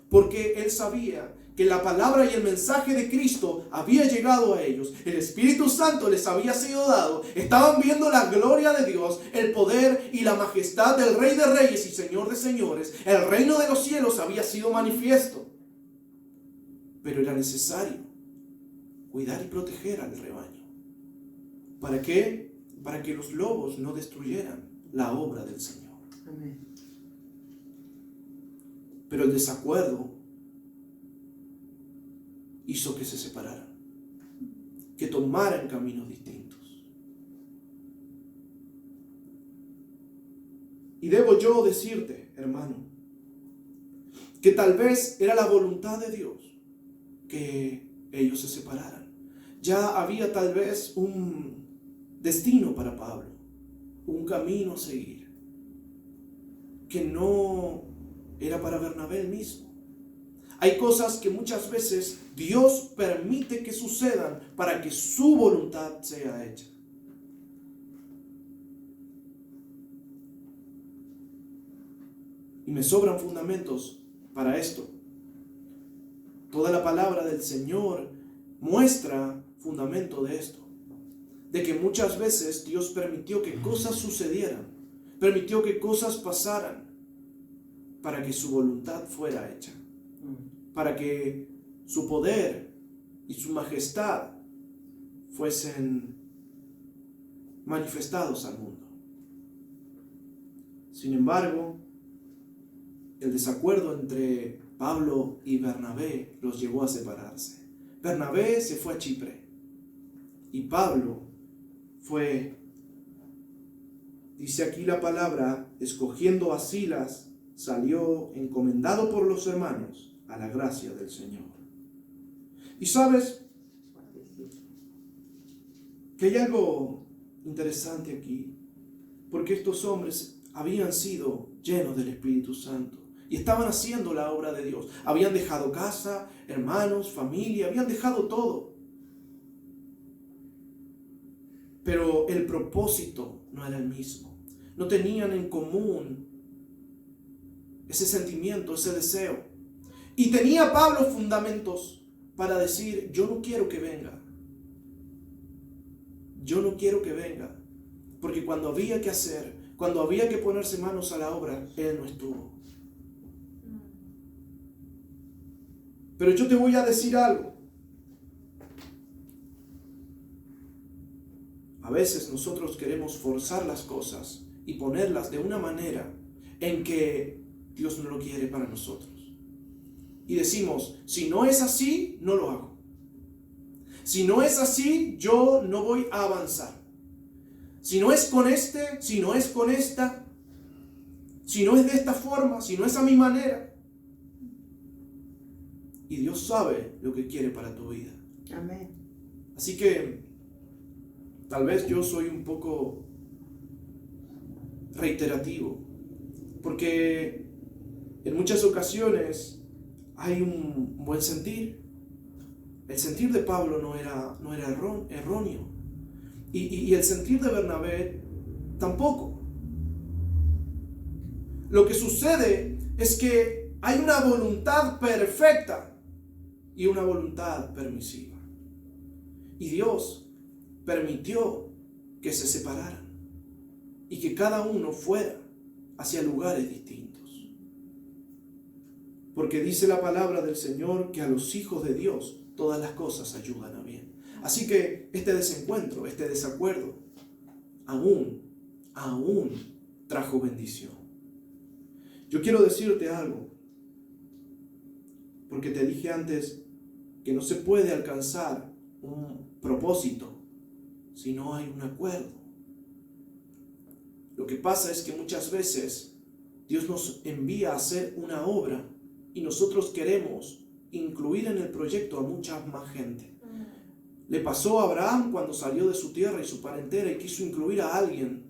porque él sabía que la palabra y el mensaje de Cristo había llegado a ellos. El Espíritu Santo les había sido dado. Estaban viendo la gloria de Dios, el poder y la majestad del Rey de Reyes y Señor de Señores. El reino de los cielos había sido manifiesto. Pero era necesario cuidar y proteger al rebaño. ¿Para qué? Para que los lobos no destruyeran la obra del Señor.
Amén.
Pero el desacuerdo hizo que se separaran, que tomaran caminos distintos. Y debo yo decirte, hermano, que tal vez era la voluntad de Dios que ellos se separaran. Ya había tal vez un destino para Pablo, un camino a seguir, que no era para Bernabé mismo. Hay cosas que muchas veces Dios permite que sucedan para que su voluntad sea hecha. Y me sobran fundamentos para esto. Toda la palabra del Señor muestra fundamento de esto. De que muchas veces Dios permitió que cosas sucedieran, permitió que cosas pasaran para que su voluntad fuera hecha. Para que su poder y su majestad fuesen manifestados al mundo. Sin embargo, el desacuerdo entre Pablo y Bernabé los llevó a separarse. Bernabé se fue a Chipre y Pablo fue, dice aquí la palabra, escogiendo a Silas, salió encomendado por los hermanos a la gracia del Señor. Y sabes que hay algo interesante aquí, porque estos hombres habían sido llenos del Espíritu Santo y estaban haciendo la obra de Dios. Habían dejado casa, hermanos, familia, habían dejado todo. Pero el propósito no era el mismo. No tenían en común ese sentimiento, ese deseo. Y tenía Pablo fundamentos para decir, yo no quiero que venga. Yo no quiero que venga. Porque cuando había que hacer, cuando había que ponerse manos a la obra, él no estuvo. Pero yo te voy a decir algo. A veces nosotros queremos forzar las cosas y ponerlas de una manera en que Dios no lo quiere para nosotros. Y decimos, si no es así, no lo hago. Si no es así, yo no voy a avanzar. si no es con este, si no es con esta, si no es de esta forma, si no es a mi manera. Y Dios sabe lo que quiere para tu vida.
Amén.
Así que tal vez yo soy un poco reiterativo, porque en muchas ocasiones hay un buen sentir. El sentir de Pablo no era erróneo, y el sentir de Bernabé tampoco. Lo que sucede es que hay una voluntad perfecta y una voluntad permisiva. Y Dios permitió que se separaran y que cada uno fuera hacia lugares distintos. Porque dice la palabra del Señor que a los hijos de Dios todas las cosas ayudan a bien. Así que este desencuentro, este desacuerdo, aún trajo bendición. Yo quiero decirte algo, porque te dije antes que no se puede alcanzar un propósito si no hay un acuerdo. Lo que pasa es que muchas veces Dios nos envía a hacer una obra y nosotros queremos incluir en el proyecto a mucha más gente. Le pasó a Abraham cuando salió de su tierra y su parentela y quiso incluir a alguien.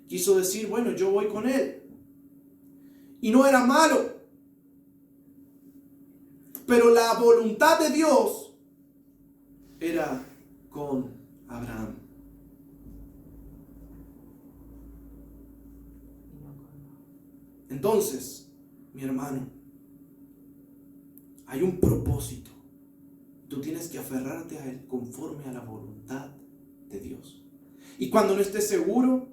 Quiso decir, bueno, yo voy con él. Y no era malo. Pero la voluntad de Dios era con Abraham. Entonces, mi hermano, hay un propósito. Tú tienes que aferrarte a él conforme a la voluntad de Dios. Y cuando no estés seguro,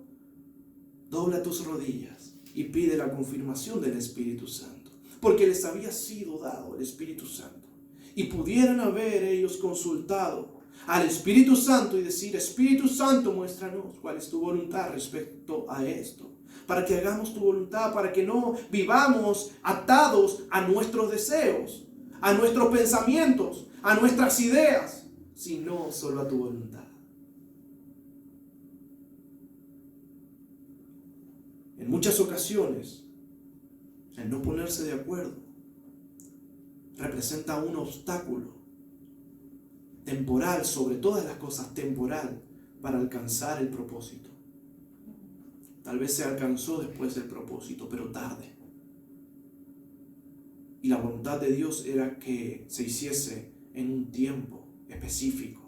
dobla tus rodillas y pide la confirmación del Espíritu Santo. Porque les había sido dado el Espíritu Santo. Y pudieran haber ellos consultado al Espíritu Santo y decir, Espíritu Santo, muéstranos cuál es tu voluntad respecto a esto. Para que hagamos tu voluntad, para que no vivamos atados a nuestros deseos, a nuestros pensamientos, a nuestras ideas, sino solo a tu voluntad. En muchas ocasiones, el no ponerse de acuerdo representa un obstáculo temporal, sobre todas las cosas temporal, para alcanzar el propósito. Tal vez se alcanzó después del propósito, pero tarde. Y la voluntad de Dios era que se hiciese en un tiempo específico.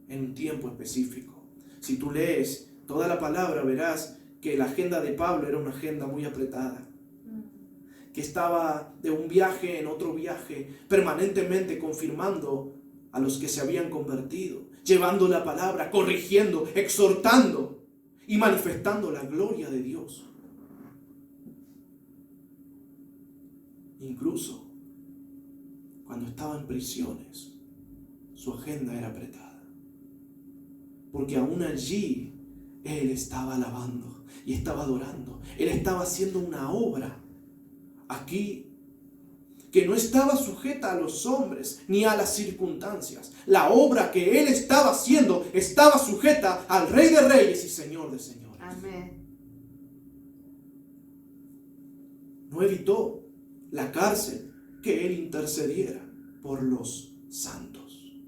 En un tiempo específico. Si tú lees toda la palabra, verás que la agenda de Pablo era una agenda muy apretada. Que estaba de un viaje en otro viaje, permanentemente confirmando a los que se habían convertido, llevando la palabra, corrigiendo, exhortando y manifestando la gloria de Dios. Incluso cuando estaba en prisiones, su agenda era apretada. Porque aún allí, él estaba alabando y estaba adorando. Él estaba haciendo una obra aquí que no estaba sujeta a los hombres ni a las circunstancias. La obra que él estaba haciendo estaba sujeta al Rey de Reyes y Señor de Señores.
Amén.
No evitó la cárcel que él intercediera por los santos.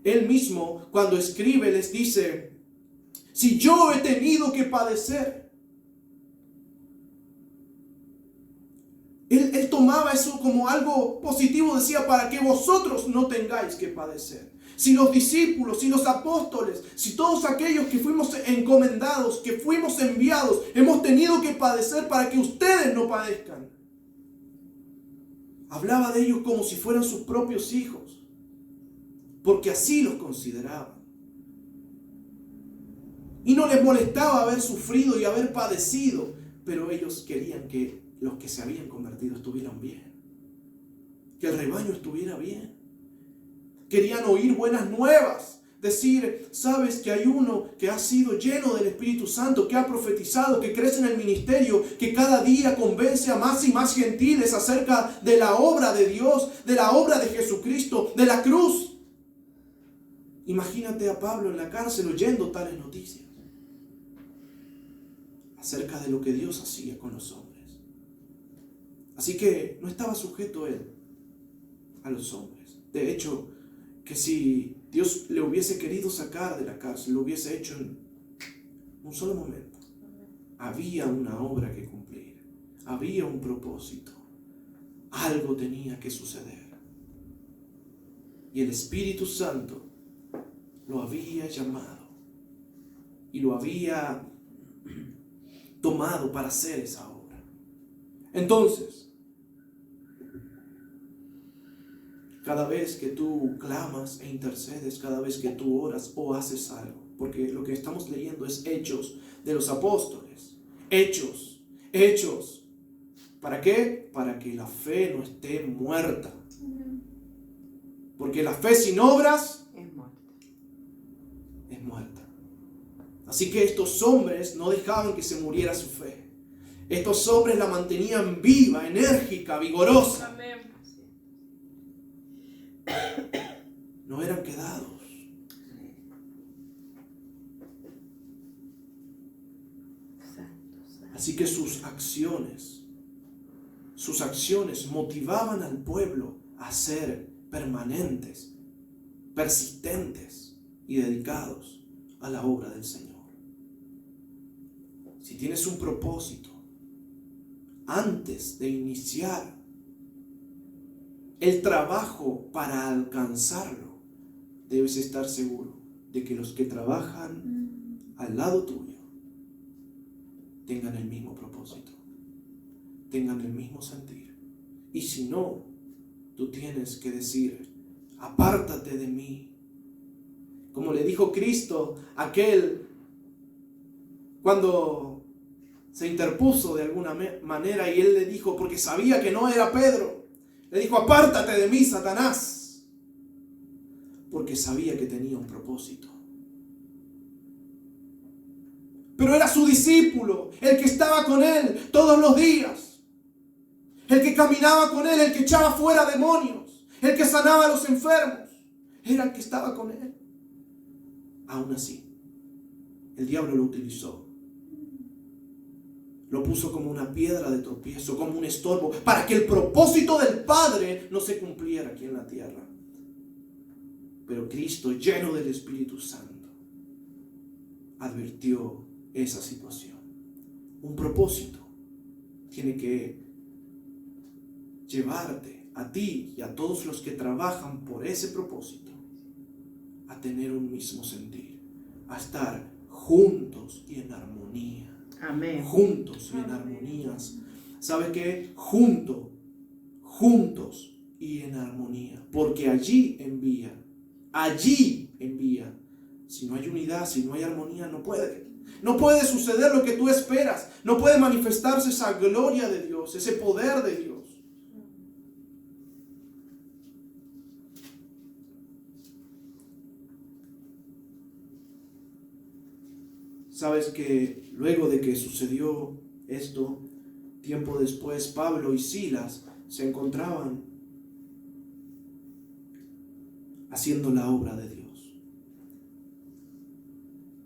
Él mismo, cuando escribe, les dice, si yo he tenido que padecer. Él tomaba eso como algo positivo, decía, para que vosotros no tengáis que padecer. Si los discípulos, si los apóstoles, si todos aquellos que fuimos encomendados, que fuimos enviados, hemos tenido que padecer para que ustedes no padezcan. Hablaba de ellos como si fueran sus propios hijos, porque así los consideraban. Y no les molestaba haber sufrido y haber padecido, pero ellos querían que los que se habían convertido estuvieran bien, que el rebaño estuviera bien. Querían oír buenas nuevas, decir, sabes que hay uno que ha sido lleno del Espíritu Santo, que ha profetizado, que crece en el ministerio, que cada día convence a más y más gentiles acerca de la obra de Dios, de la obra de Jesucristo, de la cruz. Imagínate a Pablo en la cárcel oyendo tales noticias acerca de lo que Dios hacía con los hombres. Así que no estaba sujeto él a los hombres. De hecho, que si Dios le hubiese querido sacar de la cárcel, lo hubiese hecho en un solo momento. Había una obra que cumplir, había un propósito, algo tenía que suceder. Y el Espíritu Santo lo había llamado y lo había tomado para hacer esa obra. Entonces, cada vez que tú clamas e intercedes, cada vez que tú oras o haces algo, porque lo que estamos leyendo es Hechos de los Apóstoles. Hechos. ¿Para qué? Para que la fe no esté muerta. Porque la fe sin obras es muerta. Así que estos hombres no dejaban que se muriera su fe. Estos hombres la mantenían viva, enérgica, vigorosa.
Amén.
No eran quedados. Así que sus acciones motivaban al pueblo a ser permanentes, persistentes y dedicados a la obra del Señor. Si tienes un propósito, antes de iniciar el trabajo para alcanzarlo, debes estar seguro de que los que trabajan al lado tuyo tengan el mismo propósito, tengan el mismo sentir. Y si no, tú tienes que decir: apártate de mí. Como le dijo Cristo a aquel cuando se interpuso de alguna manera, y él le dijo, porque sabía que no era Pedro, le dijo: apártate de mí, Satanás, porque sabía que tenía un propósito. Pero era su discípulo, el que estaba con él todos los días, el que caminaba con él, el que echaba fuera demonios, el que sanaba a los enfermos, era el que estaba con él. Aún así, el diablo lo utilizó. Lo puso como una piedra de tropiezo, como un estorbo, para que el propósito del Padre no se cumpliera aquí en la tierra. Pero Cristo, lleno del Espíritu Santo, advirtió esa situación. Un propósito tiene que llevarte a ti y a todos los que trabajan por ese propósito a tener un mismo sentir, a estar juntos y en armonía.
Amén.
Juntos y en armonías. ¿Sabe qué? Juntos y en armonía. Porque allí envía. Si no hay unidad, si no hay armonía, no puede suceder lo que tú esperas. No puede manifestarse esa gloria de Dios, ese poder de Dios. Sabes que luego de que sucedió esto, tiempo después, Pablo y Silas se encontraban haciendo la obra de Dios.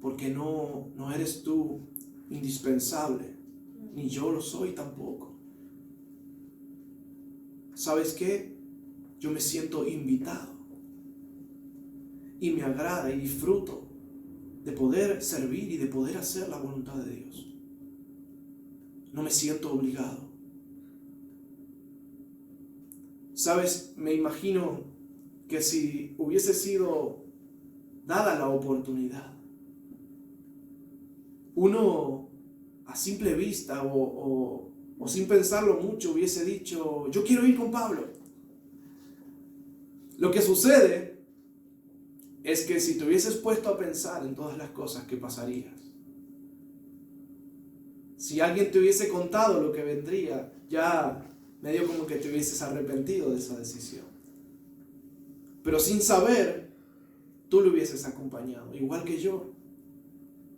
Porque no eres tú indispensable, ni yo lo soy tampoco. ¿Sabes qué? Yo me siento invitado y me agrada y disfruto de poder servir y de poder hacer la voluntad de Dios. No me siento obligado. ¿Sabes? Me imagino que si hubiese sido dada la oportunidad, uno a simple vista o sin pensarlo mucho hubiese dicho: yo quiero ir con Pablo. Lo que sucede es que si te hubieses puesto a pensar en todas las cosas que pasarías, si alguien te hubiese contado lo que vendría, ya medio como que te hubieses arrepentido de esa decisión. Pero sin saber, tú le hubieses acompañado, igual que yo.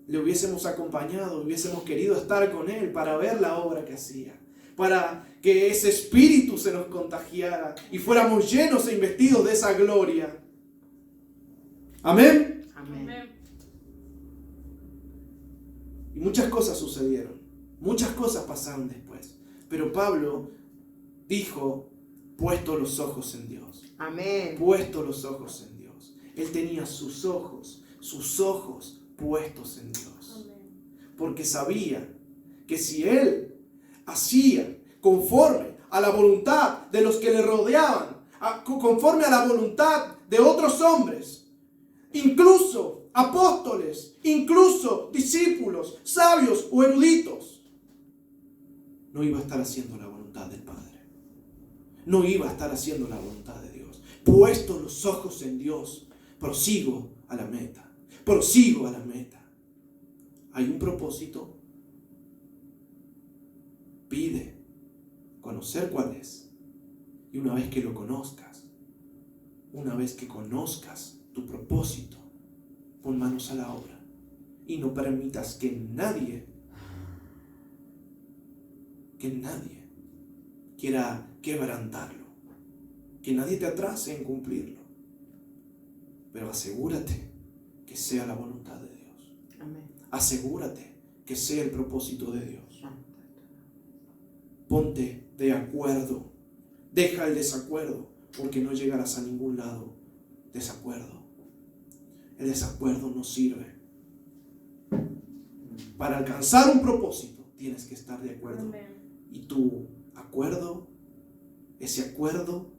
Le hubiésemos acompañado, hubiésemos querido estar con él para ver la obra que hacía, para que ese espíritu se nos contagiara y fuéramos llenos e investidos de esa gloria. Amén.
Amén.
Y muchas cosas sucedieron. Muchas cosas pasaron después. Pero Pablo dijo, puesto los ojos en Dios.
Amén.
Puesto los ojos en Dios. Él tenía sus ojos puestos en Dios. Porque sabía que si él hacía conforme a la voluntad de los que le rodeaban, conforme a la voluntad de otros hombres, incluso apóstoles, incluso discípulos, sabios o eruditos, no iba a estar haciendo la voluntad del Padre. No iba a estar haciendo la voluntad de Dios. Puesto los ojos en Dios, prosigo a la meta. Prosigo a la meta. Hay un propósito. Pide conocer cuál es. Y una vez que lo conozcas, una vez que conozcas tu propósito, pon manos a la obra. Y no permitas que nadie quiera quebrantarlo. Que nadie te atrase en cumplirlo. Pero asegúrate que sea la voluntad de Dios.
Amén.
Asegúrate que sea el propósito de Dios. Ponte de acuerdo. Deja el desacuerdo, porque no llegarás a ningún lado. Desacuerdo. El desacuerdo no sirve. Para alcanzar un propósito, tienes que estar de acuerdo. Y tu acuerdo, ese acuerdo,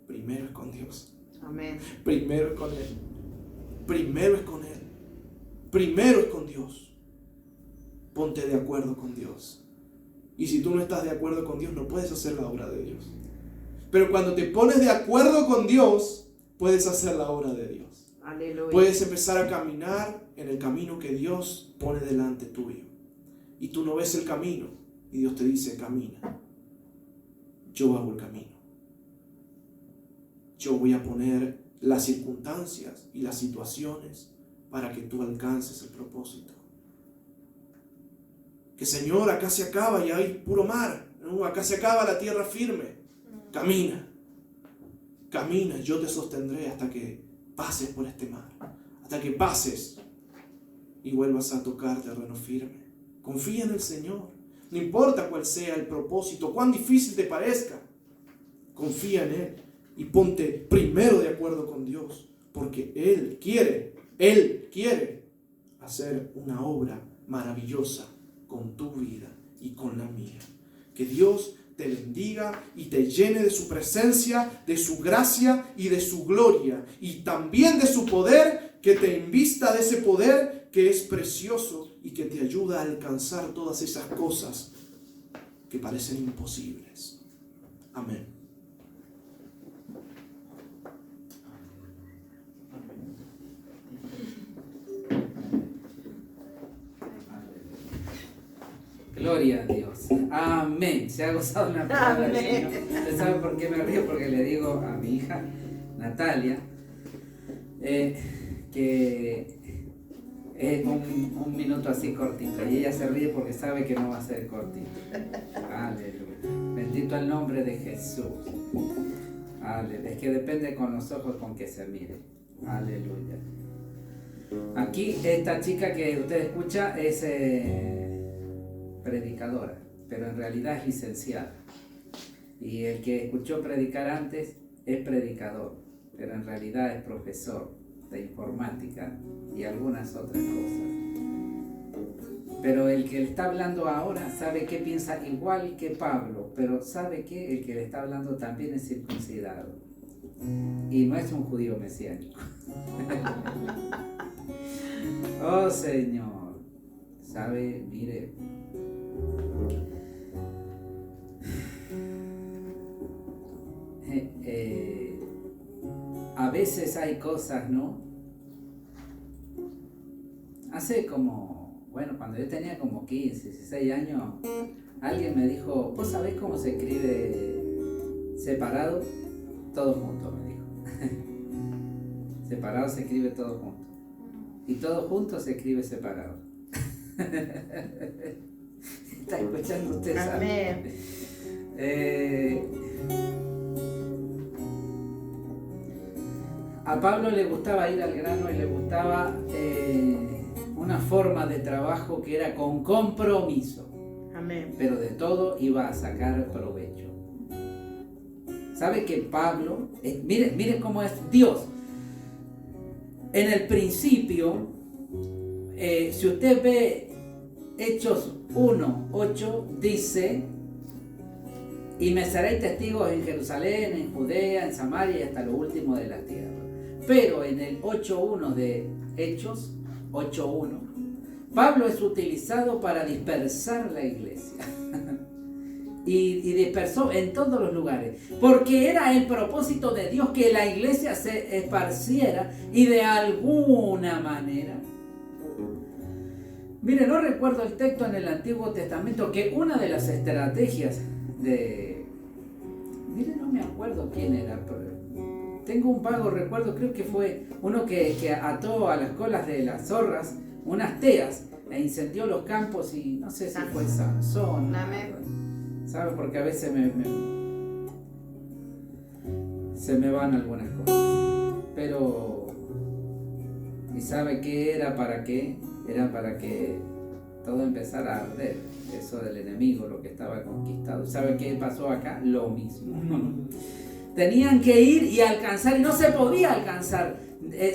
primero es con Dios.
Amén.
Primero es con Él. Primero es con Él. Primero es con Dios. Ponte de acuerdo con Dios. Y si tú no estás de acuerdo con Dios, no puedes hacer la obra de Dios. Pero cuando te pones de acuerdo con Dios, puedes hacer la obra de Dios.
Aleluya.
Puedes empezar a caminar en el camino que Dios pone delante tuyo. Y tú no ves el camino. Y Dios te dice, camina. Yo hago el camino. Yo voy a poner las circunstancias y las situaciones para que tú alcances el propósito. Que Señor, acá se acaba y hay puro mar. ¿No? Acá se acaba la tierra firme. Camina. Camina, yo te sostendré hasta que pases por este mar. Hasta que pases y vuelvas a tocar terreno firme. Confía en el Señor. No importa cuál sea el propósito, cuán difícil te parezca. Confía en Él y ponte primero de acuerdo con Dios. Porque Él quiere hacer una obra maravillosa con tu vida y con la mía. Que Dios te bendiga y te llene de su presencia, de su gracia y de su gloria. Y también de su poder, que te invista de ese poder que es precioso y que te ayuda a alcanzar todas esas cosas que parecen imposibles. Amén.
Gloria a Dios. Amén. Se ha gozado la palabra del
Amén.
Señor. ¿Usted sabe por qué me río? Porque le digo a mi hija Natalia que es un minuto así cortito. Y ella se ríe porque sabe que no va a ser cortito. Aleluya. Bendito el nombre de Jesús. Aleluya. Es que depende con los ojos con que se mire. Aleluya. Aquí esta chica que usted escucha es predicadora, pero en realidad es licenciada. Y el que escuchó predicar antes es predicador, pero en realidad es profesor de informática y algunas otras cosas. Pero el que le está hablando ahora sabe que piensa igual que Pablo, pero sabe que el que le está hablando también es circuncidado y no es un judío mesiánico. Oh Señor, sabe, mire, a veces hay cosas, ¿no? Hace como, bueno, cuando yo tenía como 15, 16 años, alguien me dijo, ¿vos sabés cómo se escribe separado? Todo junto, me dijo. Separado se escribe todo junto. Y todo junto se escribe separado. ¿Está escuchando usted?
Amén.
A Pablo le gustaba ir al grano y le gustaba una forma de trabajo que era con compromiso.
Amén.
Pero de todo iba a sacar provecho. ¿Sabe que Pablo, mire cómo es Dios? En el principio, si usted ve Hechos 1:8, dice: y me seréis testigos en Jerusalén, en Judea, en Samaria y hasta lo último de la tierra. Pero en el 8:1 de Hechos, 8:1, Pablo es utilizado para dispersar la iglesia. y dispersó en todos los lugares, porque era el propósito de Dios que la iglesia se esparciera y de alguna manera. Mire, no recuerdo el texto en el Antiguo Testamento, que una de las estrategias de... Mire, no me acuerdo quién era, pero tengo un vago recuerdo, creo que fue uno que ató a las colas de las zorras unas teas e incendió los campos, y no sé si fue Sansón. ¿Sabe? Porque a veces se me van algunas cosas. Pero... ¿y sabe qué era? ¿Para qué? Era para que todo empezara a arder. Eso del enemigo, lo que estaba conquistado. ¿Sabe qué pasó acá? Lo mismo. Tenían que ir y alcanzar, y no se podía alcanzar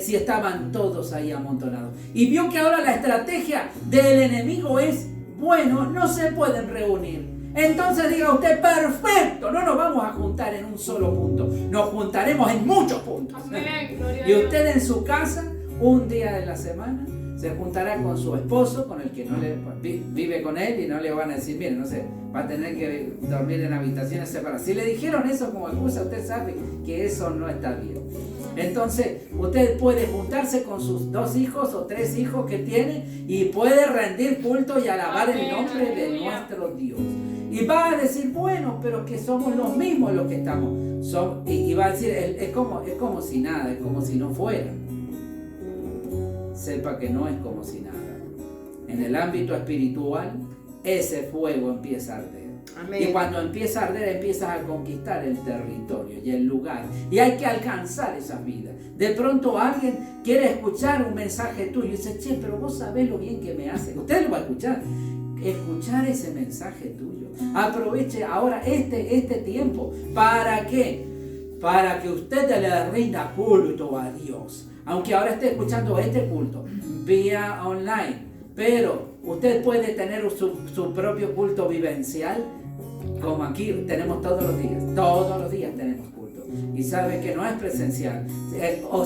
si estaban todos ahí amontonados. Y vio que ahora la estrategia del enemigo es: bueno, no se pueden reunir. Entonces diga usted: perfecto, no nos vamos a juntar en un solo punto, nos juntaremos en muchos puntos.
Amén.
Y usted en su casa, un día de la semana, se juntará con su esposo, con el que no vive con él, y no le van a decir: mire, no sé, va a tener que dormir en habitaciones separadas. Si le dijeron eso como excusa, usted sabe que eso no está bien. Entonces usted puede juntarse con sus 2 hijos o 3 hijos que tiene, y puede rendir culto y alabar el nombre de nuestro Dios. Y va a decir: bueno, pero que somos los mismos los que estamos. Y va a decir: es como si nada, es como si no fuera. Sepa que no es como si nada. En el ámbito espiritual, ese fuego empieza a arder. Amén. Y cuando empieza a arder, empiezas a conquistar el territorio y el lugar. Y hay que alcanzar esas vidas. De pronto alguien quiere escuchar un mensaje tuyo y dice: che, pero vos sabés lo bien que me hace. Usted lo va a escuchar. Escuchar ese mensaje tuyo. Aproveche ahora este tiempo. ¿Para qué? Para que usted le rinda culto a Dios. Aunque ahora esté escuchando este culto vía online, pero usted puede tener su propio culto vivencial, como aquí tenemos todos los días tenemos culto. Y sabe que no es presencial,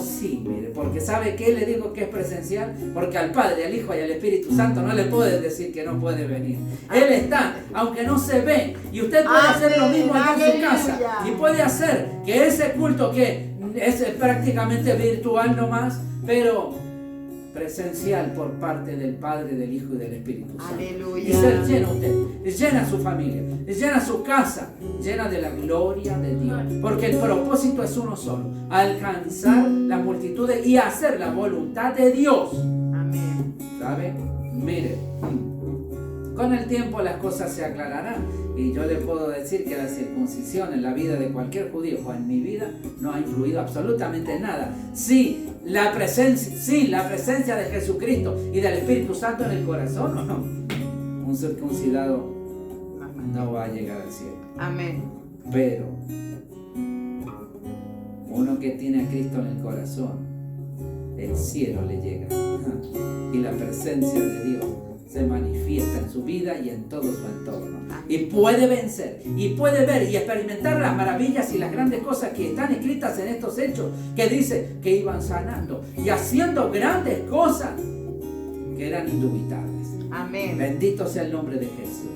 sí, mire, porque sabe que le digo que es presencial, porque al Padre, al Hijo y al Espíritu Santo no le puede decir que no puede venir. Él está, aunque no se ve, y usted puede hacer lo mismo en su casa, y puede hacer que ese culto que es prácticamente virtual nomás, pero presencial por parte del Padre, del Hijo y del Espíritu Santo. Aleluya. Y ser lleno usted, llena su familia, llena su casa, llena de la gloria de Dios. Porque el propósito es uno solo: alcanzar las multitudes y hacer la voluntad de Dios. Amén. ¿Sabe? Mire, con el tiempo las cosas se aclararán. Y yo le puedo decir que la circuncisión en la vida de cualquier judío o en mi vida no ha influido absolutamente en nada. Sí, la presencia de Jesucristo y del Espíritu Santo en el corazón, ¿o no? Un circuncidado no va a llegar al cielo. Amén. Pero uno que tiene a Cristo en el corazón, el cielo le llega. Y la presencia de Dios se manifiesta en su vida y en todo su entorno. Y puede vencer, y puede ver y experimentar las maravillas y las grandes cosas que están escritas en estos hechos, que dice que iban sanando y haciendo grandes cosas que eran indubitables. Amén. Bendito sea el nombre de Jesús.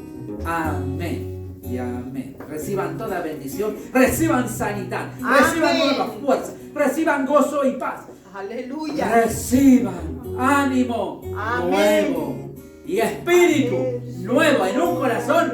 Amén y amén. Reciban toda bendición, reciban sanidad, reciban nuevas fuerzas, reciban gozo y paz. Aleluya. Reciban ánimo nuevo y espíritu nuevo en un corazón